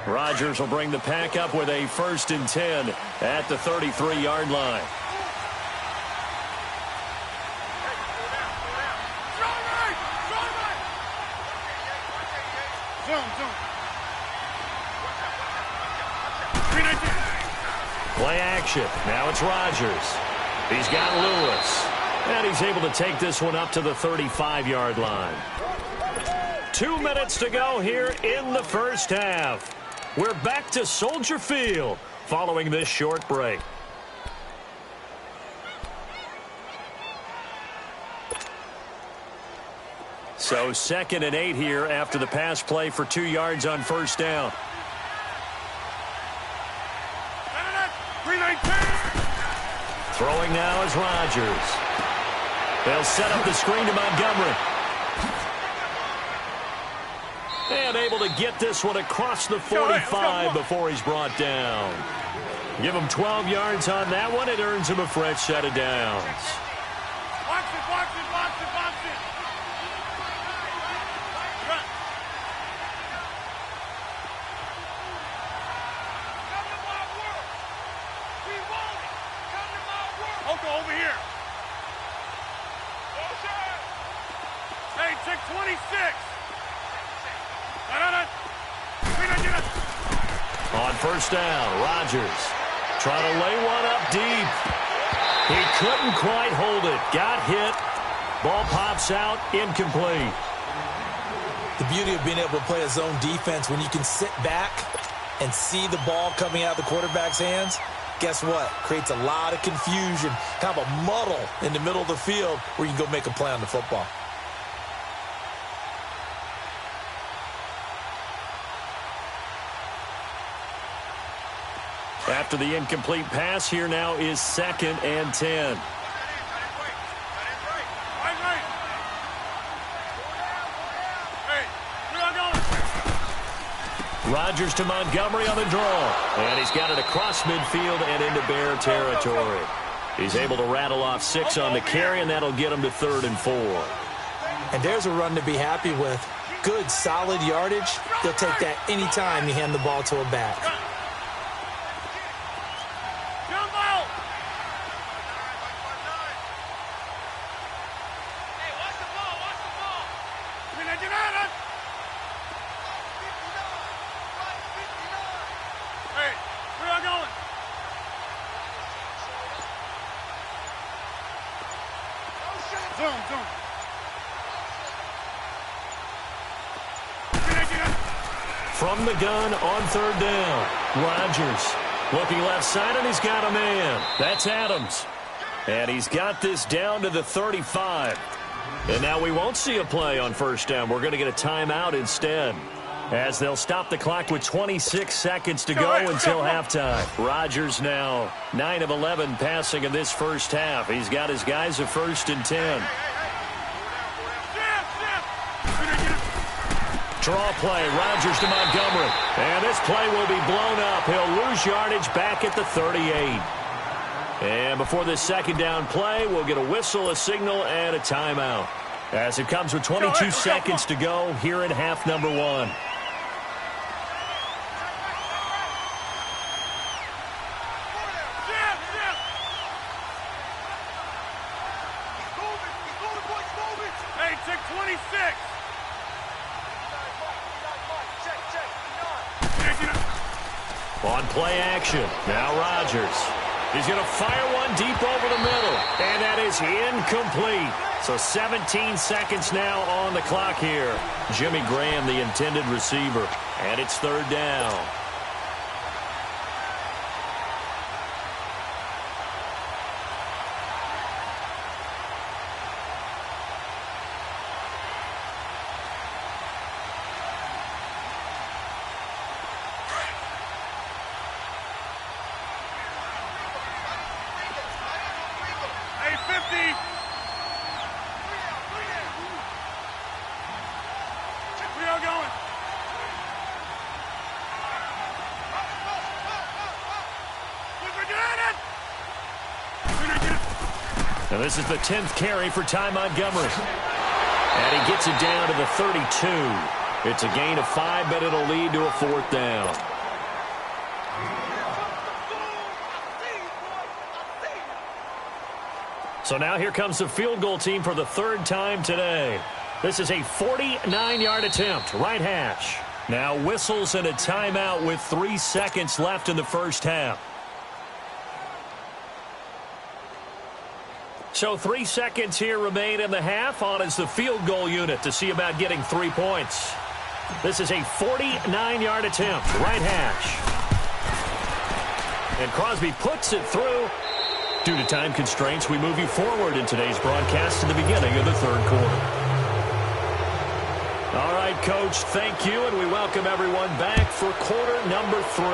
Rodgers will bring the pack up with a 1st and 10 at the 33-yard line. Play action. Now it's Rodgers. He's got Lewis. And he's able to take this one up to the 35-yard line. 2 minutes to go here in the first half. We're back to Soldier Field following this short break. So 2nd and 8 here after the pass play for 2 yards on 1st down. Throwing now is Rodgers. They'll set up the screen to Montgomery. And able to get this one across the 45 before he's brought down. Give him 12 yards on that one. It earns him a fresh set of downs. Box it, box it, box it, box it. Run. Come to my work. We want it. Come to my work. Okay, over here. Hey, check 26. On 1st down, Rodgers trying to lay one up deep. He couldn't quite hold it. Got hit. Ball pops out, incomplete. The beauty of being able to play a zone defense when you can sit back and see the ball coming out of the quarterback's hands, guess what? Creates a lot of confusion, kind of a muddle in the middle of the field where you can go make a play on the football. After the incomplete pass, here now is 2nd and 10. Rodgers to Montgomery on the draw. And he's got it across midfield and into Bear territory. He's able to rattle off 6 on the carry, and that'll get him to 3rd and 4. And there's a run to be happy with. Good, solid yardage. They'll take that anytime you hand the ball to a back. From the gun on third down. Rodgers looking left side, and he's got a man. That's Adams. And he's got this down to the 35. And now we won't see a play on first down. We're going to get a timeout instead, as they'll stop the clock with 26 seconds to go until halftime. Rodgers now 9 of 11 passing in this first half. He's got his guys a 1st and 10. Draw play, Rodgers to Montgomery. And this play will be blown up. He'll lose yardage back at the 38. And before this second down play, we'll get a whistle, a signal, and a timeout, as it comes with 22 seconds to go here in half number 1. Hey, check 26. On play action, now Rodgers. He's going to fire one deep over the middle, and that is incomplete. So 17 seconds now on the clock here. Jimmy Graham, the intended receiver, and it's third down. Now this is the 10th carry for Ty Montgomery. And he gets it down to the 32. It's a gain of 5, but it'll lead to a 4th down. So now here comes the field goal team for the 3rd time today. This is a 49-yard attempt, right hash. Now whistles and a timeout with 3 seconds left in the first half. So 3 seconds here remain in the half. On is the field goal unit to see about getting 3 points. This is a 49-yard attempt, right hash. And Crosby puts it through. Due to time constraints, we move you forward in today's broadcast to the beginning of the 3rd quarter. All right, Coach, thank you, and we welcome everyone back for quarter number 3.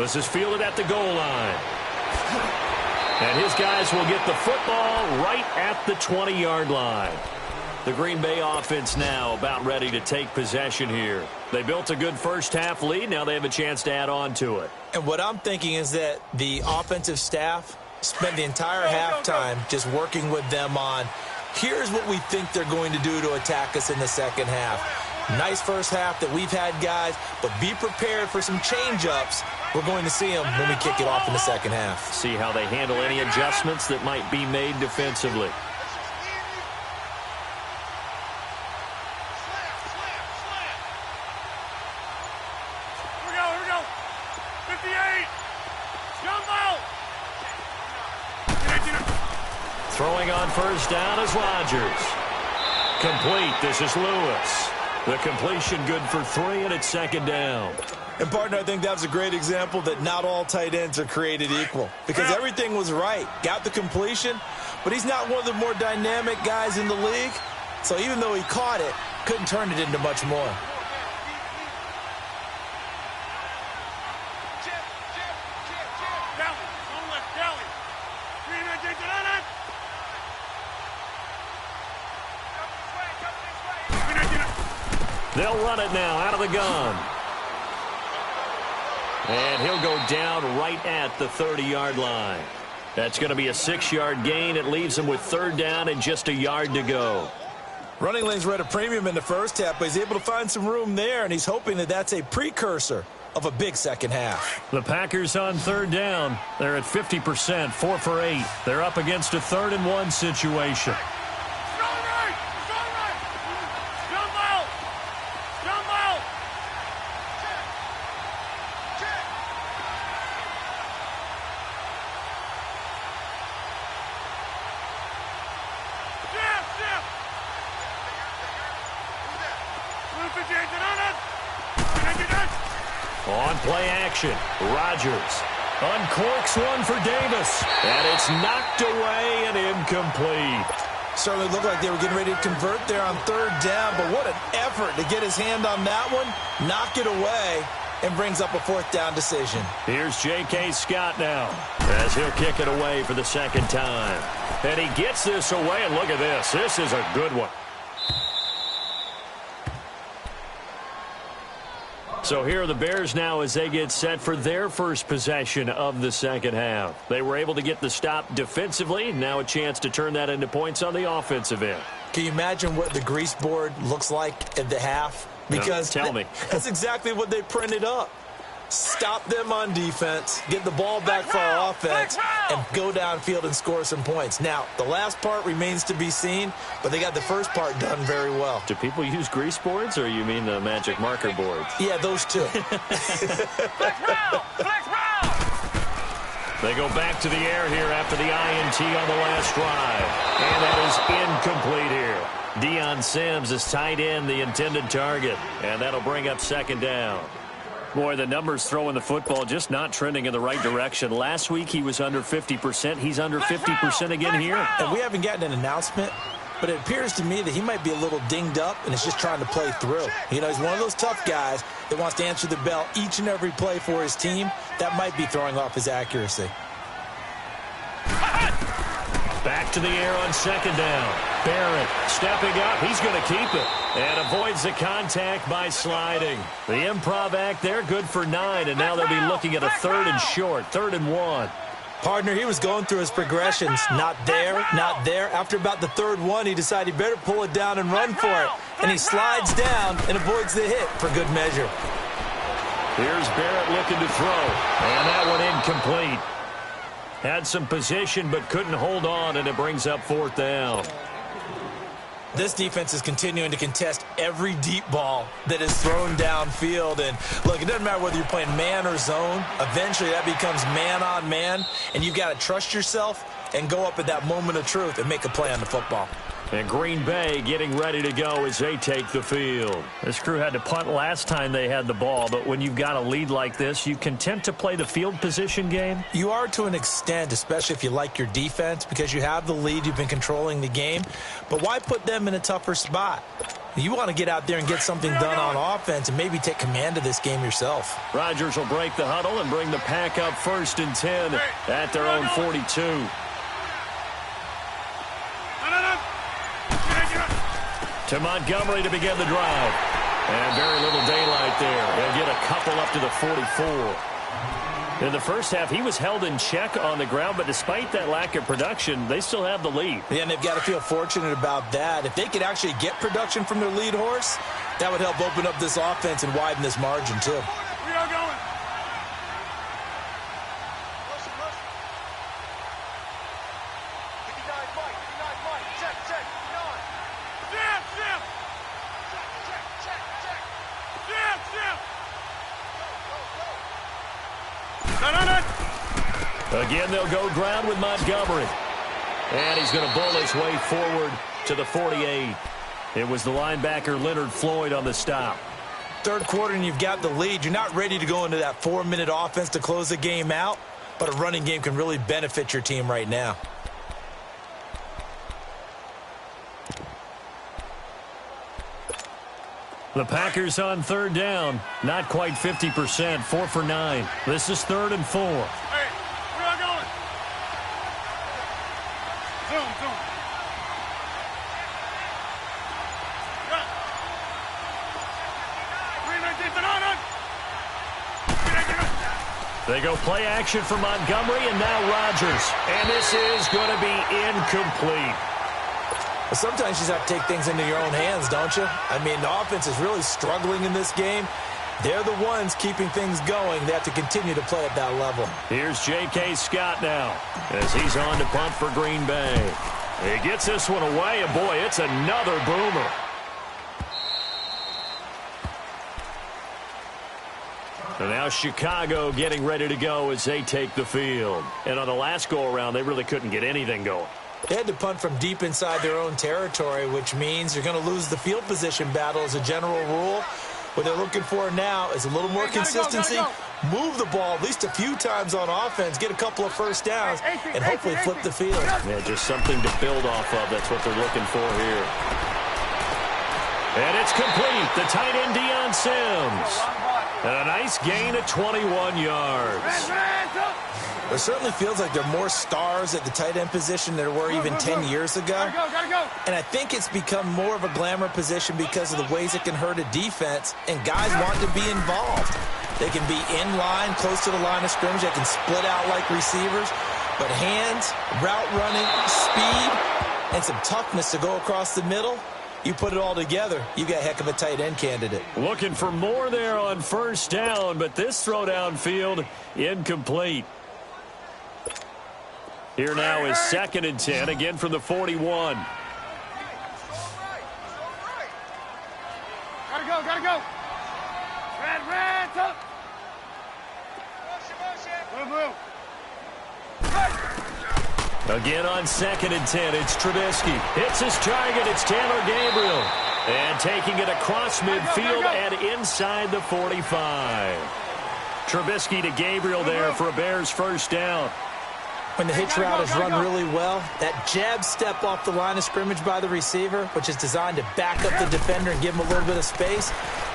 This is fielded at the goal line. And his guys will get the football right at the 20-yard line. The Green Bay offense now about ready to take possession here. They built a good first half lead. Now they have a chance to add on to it. And what I'm thinking is that the offensive staff spent the entire halftime just working with them on, here's what we think they're going to do to attack us in the second half. Nice first half that we've had, guys, but be prepared for some change-ups. We're going to see them when we kick it off in the second half. See how they handle any adjustments that might be made defensively. Here we go. 58. Jumbo. Throwing on first down is Rodgers. Complete. This is Lewis. The completion good for 3, and it's second down. And, partner, I think that was a great example that not all tight ends are created equal, because everything was right. Got the completion, but he's not one of the more dynamic guys in the league. So even though he caught it, couldn't turn it into much more. They'll run it now out of the gun. And he'll go down right at the 30-yard line. That's going to be a 6-yard gain. It leaves him with third down and just a yard to go. Running lanes were at a premium in the first half, but he's able to find some room there, and he's hoping that that's a precursor of a big second half. The Packers on third down. They're at 50%, 4 for 8. They're up against a 3rd and 1 situation. On play action, Rodgers uncorks one for Davis. And it's knocked away and incomplete. Certainly looked like they were getting ready to convert there on third down, but what an effort to get his hand on that one, knock it away, and brings up a fourth down decision. Here's J.K. Scott now as he'll kick it away for the second time. And he gets this away, and look at this. This is a good one. So here are the Bears now as they get set for their first possession of the second half. They were able to get the stop defensively. Now a chance to turn that into points on the offensive end. Can you imagine what the grease board looks like at the half? Because tell me. That's exactly what they printed up. Stop them on defense, get the ball back for our offense, and go downfield and score some points. Now, the last part remains to be seen, but they got the first part done very well. Do people use grease boards, or you mean the magic marker boards? Yeah, those two. They go back to the air here after the INT on the last drive. And that is incomplete here. Deion Sims is tight end, the intended target. And that'll bring up second down. Boy, the numbers throwing the football just not trending in the right direction. Last week he was under 50%. He's under 50% again here. And we haven't gotten an announcement, but it appears to me that he might be a little dinged up and is just trying to play through. You know, he's one of those tough guys that wants to answer the bell each and every play for his team. That might be throwing off his accuracy. Back to the air on second down. Barrett stepping up. He's going to keep it. And avoids the contact by sliding. The improv act there, good for 9. And now they'll be looking at a third and short, 3rd and 1. Partner, he was going through his progressions. Not there, not there. After about the third one, he decided he better pull it down and run for it. And he slides down and avoids the hit for good measure. Here's Barrett looking to throw. And that one incomplete. Had some position but couldn't hold on, and it brings up 4th down. This defense is continuing to contest every deep ball that is thrown downfield. And, look, it doesn't matter whether you're playing man or zone. Eventually that becomes man on man, and you've got to trust yourself and go up at that moment of truth and make a play on the football. And Green Bay getting ready to go as they take the field. This crew had to punt last time they had the ball, but when you've got a lead like this, you content to play the field position game? You are to an extent, especially if you like your defense, because you have the lead, you've been controlling the game. But why put them in a tougher spot? You want to get out there and get something done on offense and maybe take command of this game yourself. Rodgers will break the huddle and bring the pack up 1st and 10 at their own 42. To Montgomery to begin the drive. And very little daylight there. They'll get a couple up to the 44. In the first half, he was held in check on the ground, but despite that lack of production, they still have the lead. Yeah, and they've got to feel fortunate about that. If they could actually get production from their lead horse, that would help open up this offense and widen this margin, too. We are going. Again, they'll go ground with Montgomery. And he's going to bull his way forward to the 48. It was the linebacker Leonard Floyd on the stop. Third quarter and you've got the lead. You're not ready to go into that 4-minute offense to close the game out, but a running game can really benefit your team right now. The Packers on 3rd down. Not quite 50%. 4 for 9. This is 3rd and 4. Hey, we are going. Zoom. They go play action for Montgomery, and now Rodgers. And this is going to be incomplete. Well, sometimes you just have to take things into your own hands, don't you? I mean, the offense is really struggling in this game. They're the ones keeping things going. They have to continue to play at that level. Here's J.K. Scott now as he's on to punt for Green Bay. He gets this one away, and boy, it's another boomer. And now Chicago getting ready to go as they take the field. And on the last go-around, they really couldn't get anything going. They had to punt from deep inside their own territory, which means you're going to lose the field position battle as a general rule. What they're looking for now is a little more consistency. Move the ball at least a few times on offense, get a couple of first downs, and hopefully flip the field. Yeah, just something to build off of. That's what they're looking for here. And it's complete. The tight end, Deion Sims. And a nice gain of 21 yards. It certainly feels like there are more stars at the tight end position than there were even 10 years ago. And I think it's become more of a glamour position because of the ways it can hurt a defense, and guys want to be involved. They can be in line, close to the line of scrimmage. They can split out like receivers. But hands, route running, speed, and some toughness to go across the middle, you put it all together, you got a heck of a tight end candidate. Looking for more there on first down, but this throw downfield incomplete. Here now is 2nd and 10, again from the 41. Gotta go. Red, up. Move. Again on 2nd and 10, it's Trubisky. Hits his target, it's Taylor Gabriel. And taking it across midfield and inside the 45. Trubisky to Gabriel there for a Bears first down. When the hitch route is run really well, that jab step off the line of scrimmage by the receiver, which is designed to back up the defender and give him a little bit of space,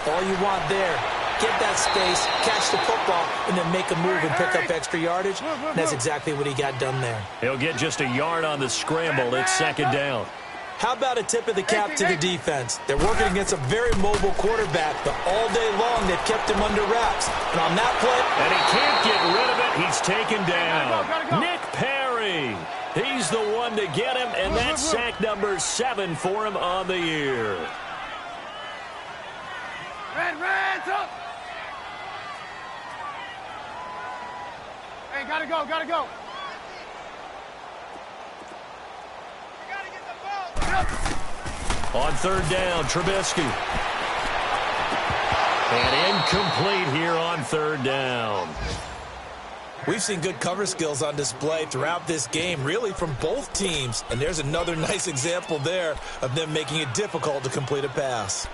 all you want there, get that space, catch the football, and then make a move and pick up extra yardage. And that's exactly what he got done there. He'll get just a yard on the scramble. It's 2nd down. How about a tip of the cap to the defense? They're working against a very mobile quarterback, but all day long they've kept him under wraps. And on that play... And he can't get rid of it. He's taken down. Nick Perry. He's the one to get him, and that's sack number 7 for him on the year. Red, up. Hey, gotta go. On 3rd down, Trubisky. And incomplete here on 3rd down. We've seen good cover skills on display throughout this game, really from both teams. And there's another nice example there of them making it difficult to complete a pass.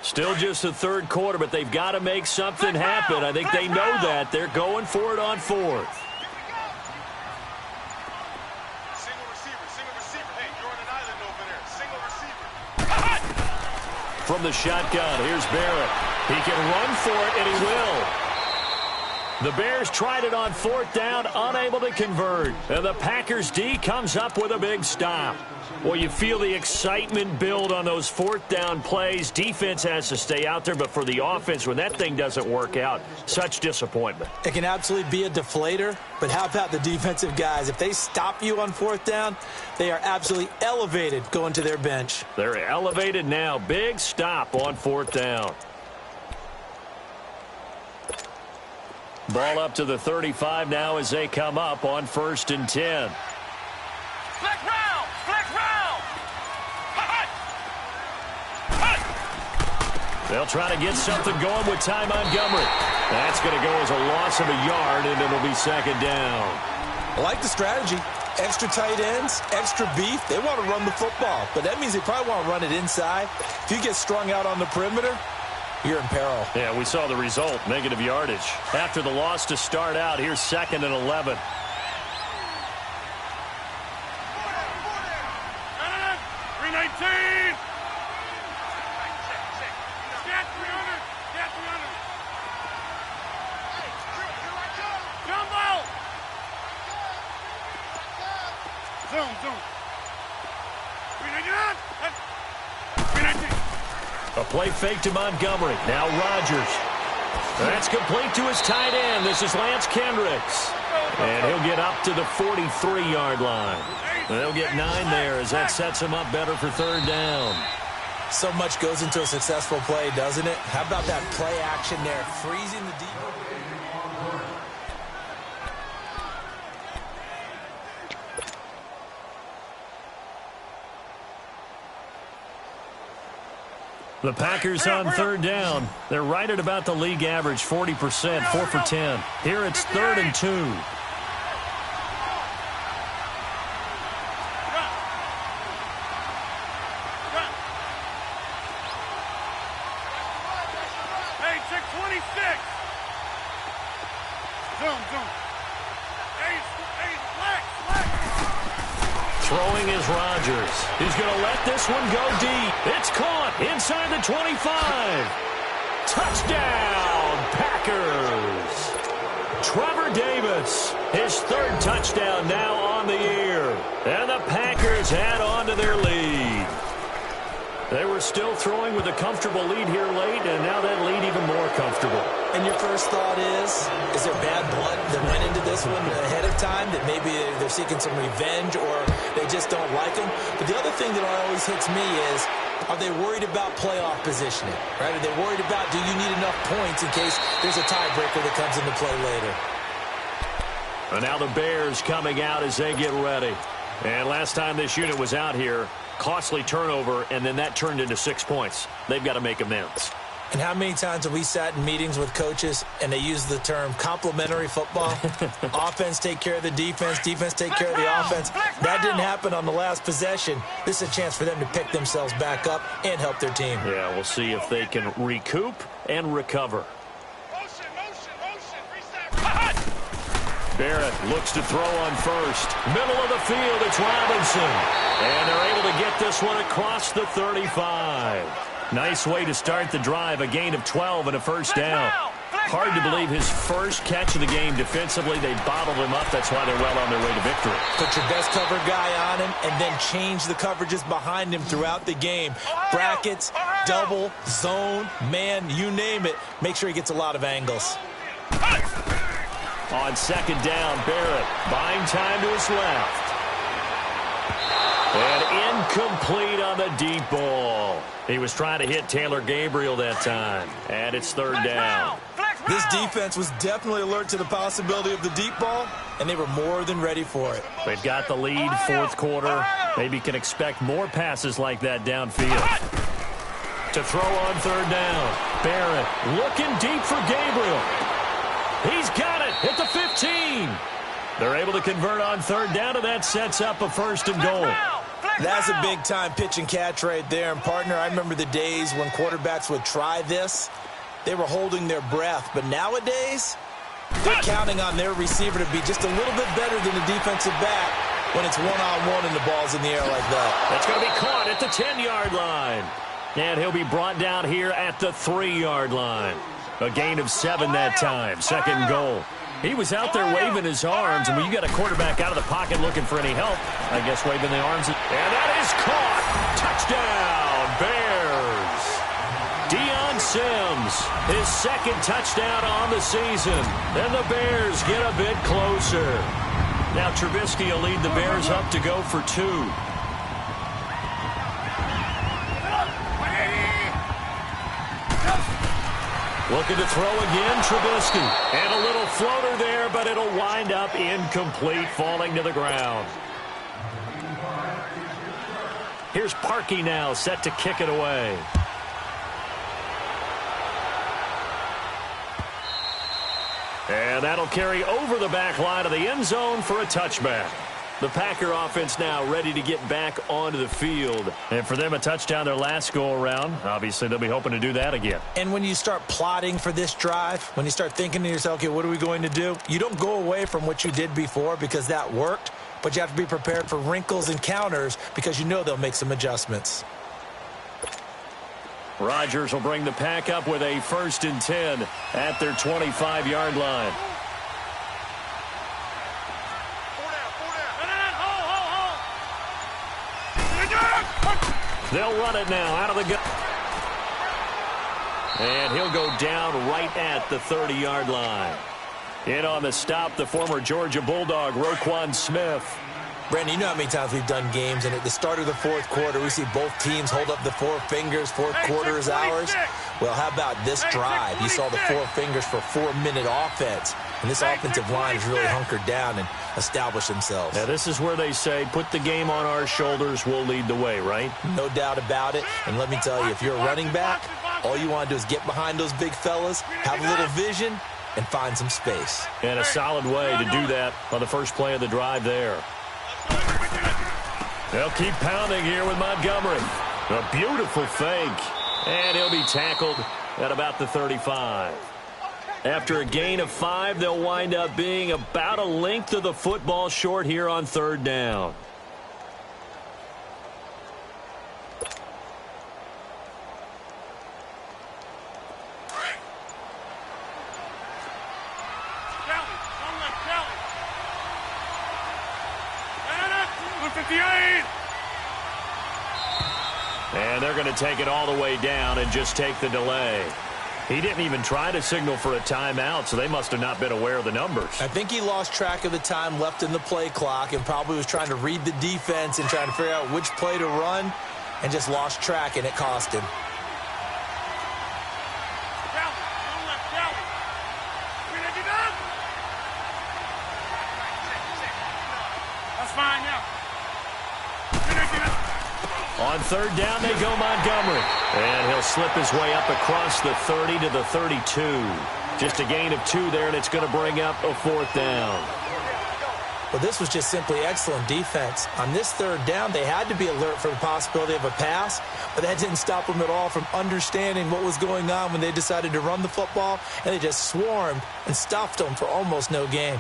Still just the 3rd quarter, but they've got to make something happen. I think they know that. They're going for it on 4th. Single receiver. Hey, you're on an island over there. Single receiver. From the shotgun, here's Barrett. He can run for it, and he will. The Bears tried it on 4th down, unable to convert. And the Packers D comes up with a big stop. Well, you feel the excitement build on those 4th down plays. Defense has to stay out there, but for the offense, when that thing doesn't work out, such disappointment. It can absolutely be a deflator, but how about the defensive guys? If they stop you on 4th down, they are absolutely elevated going to their bench. They're elevated now. Big stop on 4th down. Ball up to the 35 now as they come up on 1st and 10. Flick round. They'll try to get something going with Ty Montgomery. That's going to go as a loss of a yard, and it'll be 2nd down. I like the strategy. Extra tight ends, extra beef. They want to run the football, but that means they probably want to run it inside. If you get strung out on the perimeter, you're in peril. Yeah, we saw the result, negative yardage. After the loss to start out, here's 2nd and 11. 319. Zoom. 319. A play fake to Montgomery. Now Rodgers. That's complete to his tight end. This is Lance Kendricks. And he'll get up to the 43-yard line. They'll get 9 there as that sets him up better for 3rd down. So much goes into a successful play, doesn't it? How about that play action there, freezing the defense? The Packers on third down. They're right at about the league average, 40%, 4 for 10. Here it's 3rd and 2. Hey, check 26. Zoom. Hey, flex. Throwing is Rodgers. He's going to let this one go deep. It's caught inside the 25. Touchdown, Packers. Trevor Davis, his 3rd touchdown now on the year. And the Packers add on to their lead. They were still throwing with a comfortable lead here late, and now that lead even more comfortable. And your first thought is there bad blood that went into this one ahead of time, that maybe they're seeking some revenge or they just don't like him? But the other thing that always hits me is, are they worried about playoff positioning? Right? Are they worried about, do you need enough points in case there's a tiebreaker that comes into play later? And now the Bears coming out as they get ready. And last time this unit was out here, costly turnover, and then that turned into 6 points. They've got to make amends. And how many times have we sat in meetings with coaches and they use the term complementary football? Offense take care of the defense, defense take care of the offense. That didn't happen on the last possession. This is a chance for them to pick themselves back up and help their team. Yeah, we'll see if they can recoup and recover. Motion. Reset. Barrett looks to throw on first. Middle of the field, it's Robinson. And they're able to get this one across the 35. Nice way to start the drive, a gain of 12 and a first down. Hard to believe his first catch of the game defensively. They bottled him up. That's why they're well on their way to victory. Put your best cover guy on him and then change the coverages behind him throughout the game. Brackets, double, zone, man, you name it. Make sure he gets a lot of angles. On second down, Barrett buying time to his left. And incomplete on the deep ball. He was trying to hit Taylor Gabriel that time. And it's 3rd down. This defense was definitely alert to the possibility of the deep ball, and they were more than ready for it. They've got the lead, 4th quarter. Maybe can expect more passes like that downfield. To throw on 3rd down. Barrett looking deep for Gabriel. He's got it at the 15. They're able to convert on 3rd down, and that sets up a 1st and goal. That's a big-time pitch and catch right there. And, partner, I remember the days when quarterbacks would try this. They were holding their breath. But nowadays, they're counting on their receiver to be just a little bit better than the defensive back when it's one-on-one and the ball's in the air like that. That's going to be caught at the 10-yard line. And he'll be brought down here at the 3-yard line. A gain of 7 that time. 2nd goal. He was out there waving his arms, and when you got a quarterback out of the pocket looking for any help, I guess waving the arms. And that is caught. Touchdown, Bears. Deion Sims, his 2nd touchdown on the season. And the Bears get a bit closer. Now Trubisky will lead the Bears up to go for 2. Looking to throw again, Trubisky. And a little floater there, but it'll wind up incomplete, falling to the ground. Here's Parkey now, set to kick it away. And that'll carry over the back line of the end zone for a touchback. The Packer offense now ready to get back onto the field. And for them, a touchdown their last go-around. Obviously, they'll be hoping to do that again. And when you start plotting for this drive, when you start thinking to yourself, okay, what are we going to do? You don't go away from what you did before because that worked, but you have to be prepared for wrinkles and counters because you know they'll make some adjustments. Rodgers will bring the Pack up with a 1st and 10 at their 25-yard line. They'll run it now out of the gun. And he'll go down right at the 30-yard line. In on the stop, the former Georgia Bulldog, Roquan Smith. Brandon, you know how many times we've done games, and at the start of the 4th quarter, we see both teams hold up the 4 fingers, 4th quarter is ours. Well, how about this drive? You saw the 4 fingers for 4-minute offense. And this offensive line has really hunkered down and established themselves. Now, this is where they say, put the game on our shoulders, we'll lead the way, right? No doubt about it. And let me tell you, if you're a running back, all you want to do is get behind those big fellas, have a little vision, and find some space. And a solid way to do that on the first play of the drive there. They'll keep pounding here with Montgomery. A beautiful fake. And he'll be tackled at about the 35. After a gain of 5, they'll wind up being about a length of the football short here on third down. And they're going to take it all the way down and just take the delay. He didn't even try to signal for a timeout, so they must have not been aware of the numbers. I think he lost track of the time left in the play clock and probably was trying to read the defense and trying to figure out which play to run and just lost track, and it cost him. That's fine now. On third down, they go Montgomery. And he'll slip his way up across the 30 to the 32. Just a gain of 2 there, and it's going to bring up a fourth down. Well, this was just simply excellent defense. On this third down, they had to be alert for the possibility of a pass, but that didn't stop them at all from understanding what was going on when they decided to run the football, and they just swarmed and stuffed them for almost no gain.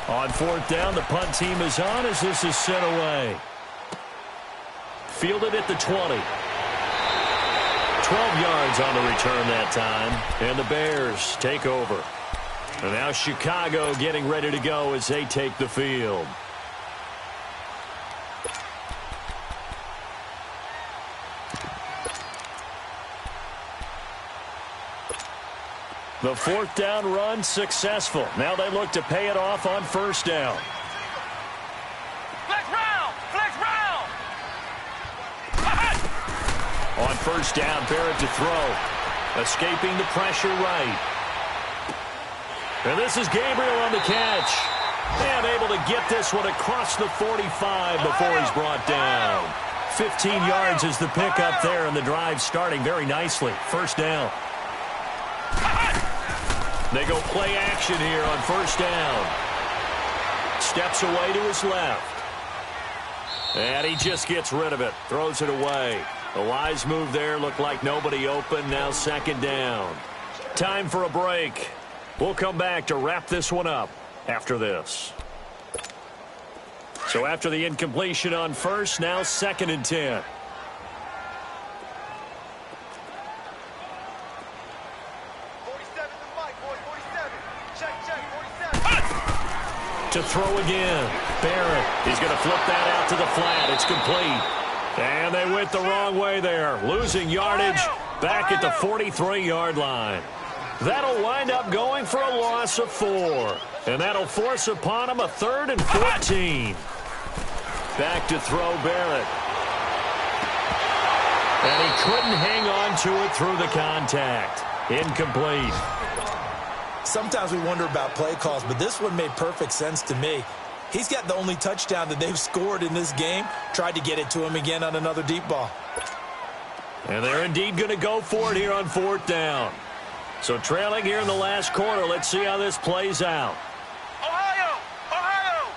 On fourth down, the punt team is on as this is sent away. Fielded at the 20. 12 yards on the return that time. And the Bears take over. And now Chicago getting ready to go as they take the field. The fourth down run successful. Now they look to pay it off on first down. Flex round! Flex round! On first down, Barrett to throw. Escaping the pressure right. And this is Gabriel on the catch. And able to get this one across the 45 before he's brought down. 15 yards is the pickup there, and the drive starting very nicely. First down. They go play action here on first down. Steps away to his left. And he just gets rid of it. Throws it away. A wise move there. Looked like nobody open. Now second down. Time for a break. We'll come back to wrap this one up after this. So after the incompletion on first, now second and 10. To throw again. Barrett. He's going to flip that out to the flat. It's complete. And they went the wrong way there. Losing yardage back at the 43-yard line. That'll wind up going for a loss of 4. And that'll force upon him a 3rd and 14. Back to throw Barrett. And he couldn't hang on to it through the contact. Incomplete. Sometimes we wonder about play calls, but this one made perfect sense to me. He's got the only touchdown that they've scored in this game. Tried to get it to him again on another deep ball. And they're indeed going to go for it here on fourth down. So trailing here in the last quarter, let's see how this plays out. Ohio! Ohio!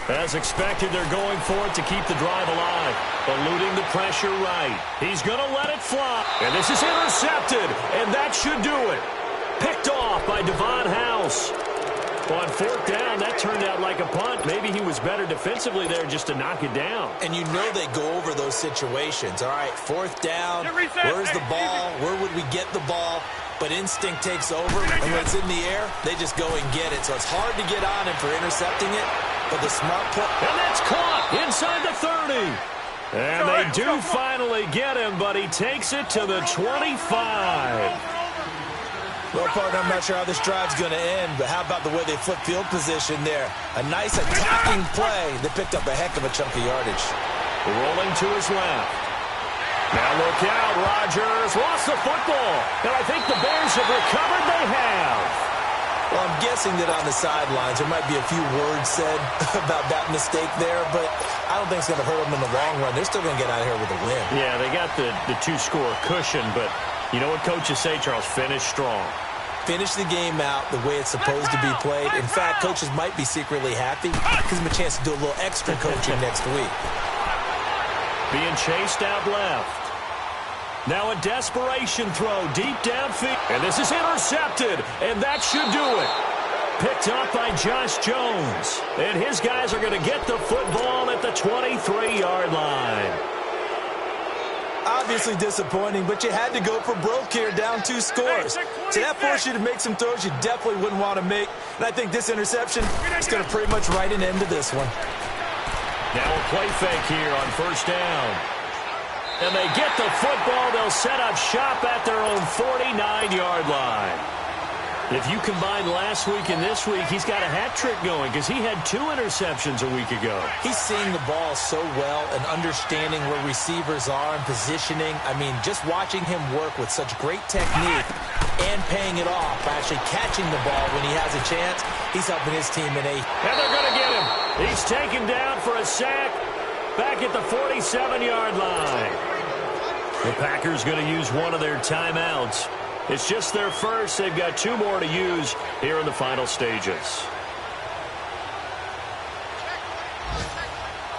As expected, they're going for it to keep the drive alive. Eluding the pressure right. He's going to let it fly. And this is intercepted. And that should do it. Picked off by Devon House. On fourth down, that turned out like a punt. Maybe he was better defensively there just to knock it down. And you know they go over those situations. All right, fourth down, where's the ball? Where would we get the ball? but instinct takes over, and when it's in the air, they just go and get it. So it's hard to get on him for intercepting it, but the smart play. And that's caught inside the 30. And they do finally get him, but he takes it to the 25. Well, partner, I'm not sure how this drive's going to end, but how about the way they flip field position there? A nice attacking play that picked up a heck of a chunk of yardage. Rolling to his left. Now look out, Rodgers lost the football. And I think the Bears have recovered. They have. Well, I'm guessing that on the sidelines there might be a few words said about that mistake there, but I don't think it's going to hurt them in the long run. They're still going to get out of here with a win. Yeah, they got the two-score cushion, but you know what coaches say, Charles? Finish strong. Finish the game out the way it's supposed to be played. In fact, coaches might be secretly happy. Gives them a chance to do a little extra coaching next week. Being chased out left. Now a desperation throw deep downfield. And this is intercepted, and that should do it. Picked up by Josh Jones. And his guys are going to get the football at the 23-yard line. Obviously disappointing, but you had to go for broke here, down 2 scores. So that forced you to make some throws you definitely wouldn't want to make. And I think this interception is going to pretty much write an end to this one. Now a play fake here on first down. And they get the football. They'll set up shop at their own 49-yard line. If you combine last week and this week, he's got a hat trick going because he had 2 interceptions a week ago. He's seeing the ball so well and understanding where receivers are and positioning. I mean, just watching him work with such great technique and paying it off by actually catching the ball when he has a chance, he's helping his team in a... And they're going to get him. He's taken down for a sack back at the 47-yard line. The Packers going to use one of their timeouts. It's just their first. They've got 2 more to use here in the final stages.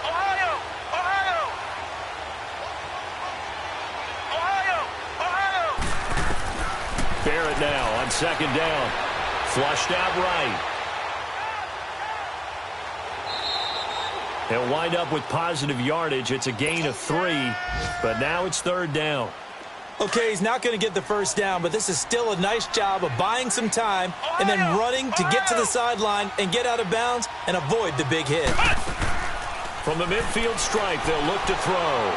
Ohio! Ohio! Ohio! Ohio! Barrett now on second down. Flushed out right. He'll wind up with positive yardage. It's a gain of 3, but now it's third down. Okay, he's not going to get the first down, but this is still a nice job of buying some time and then running to get to the sideline and get out of bounds and avoid the big hit. From the midfield stripe, they'll look to throw.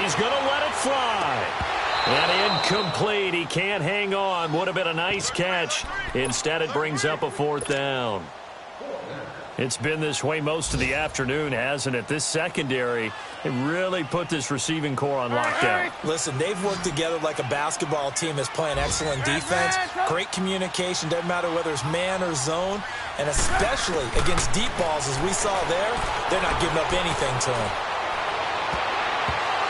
He's going to let it fly. And incomplete. He can't hang on. Would have been a nice catch. Instead, it brings up a 4th down. It's been this way most of the afternoon, hasn't it? This secondary, it really put this receiving core on lockdown. Listen, they've worked together like a basketball team that's playing excellent defense. Great communication, doesn't matter whether it's man or zone. And especially against deep balls, as we saw there, they're not giving up anything to him.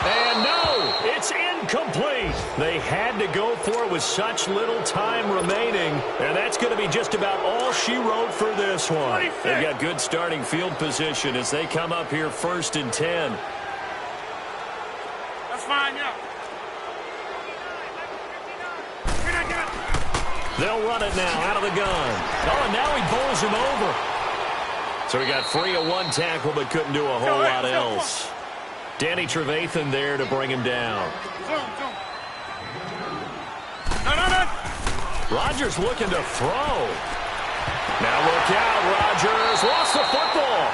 And no, it's incomplete. They had to go for it with such little time remaining. And that's going to be just about all she wrote for this one. They've got good starting field position as they come up here 1st and 10. That's fine, yeah. They'll run it now out of the gun. Oh, and now he bowls him over. So he got free of 1 tackle but couldn't do a whole lot else. Danny Trevathan there to bring him down. Rodgers looking to throw. Now look out, Rodgers lost the football.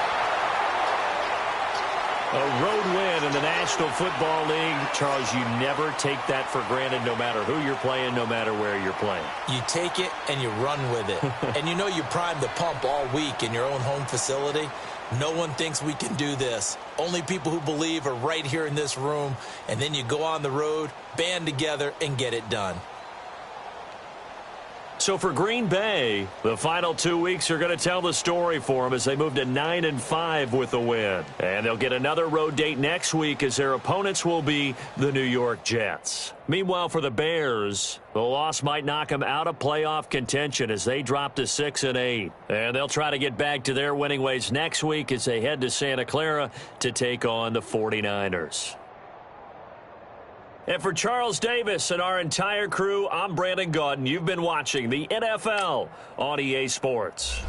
A road win in the National Football League. Charles, you never take that for granted no matter who you're playing, no matter where you're playing. You take it and you run with it. And you know you primed the pump all week in your own home facility. No one thinks we can do this. Only people who believe are right here in this room. And then you go on the road, band together, and get it done. So for Green Bay, the final 2 weeks are going to tell the story for them as they move to 9-5 with the win. And they'll get another road date next week as their opponents will be the New York Jets. Meanwhile, for the Bears, the loss might knock them out of playoff contention as they drop to 6-8. And they'll try to get back to their winning ways next week as they head to Santa Clara to take on the 49ers. And for Charles Davis and our entire crew, I'm Brandon Gaudin. You've been watching the NFL on EA Sports.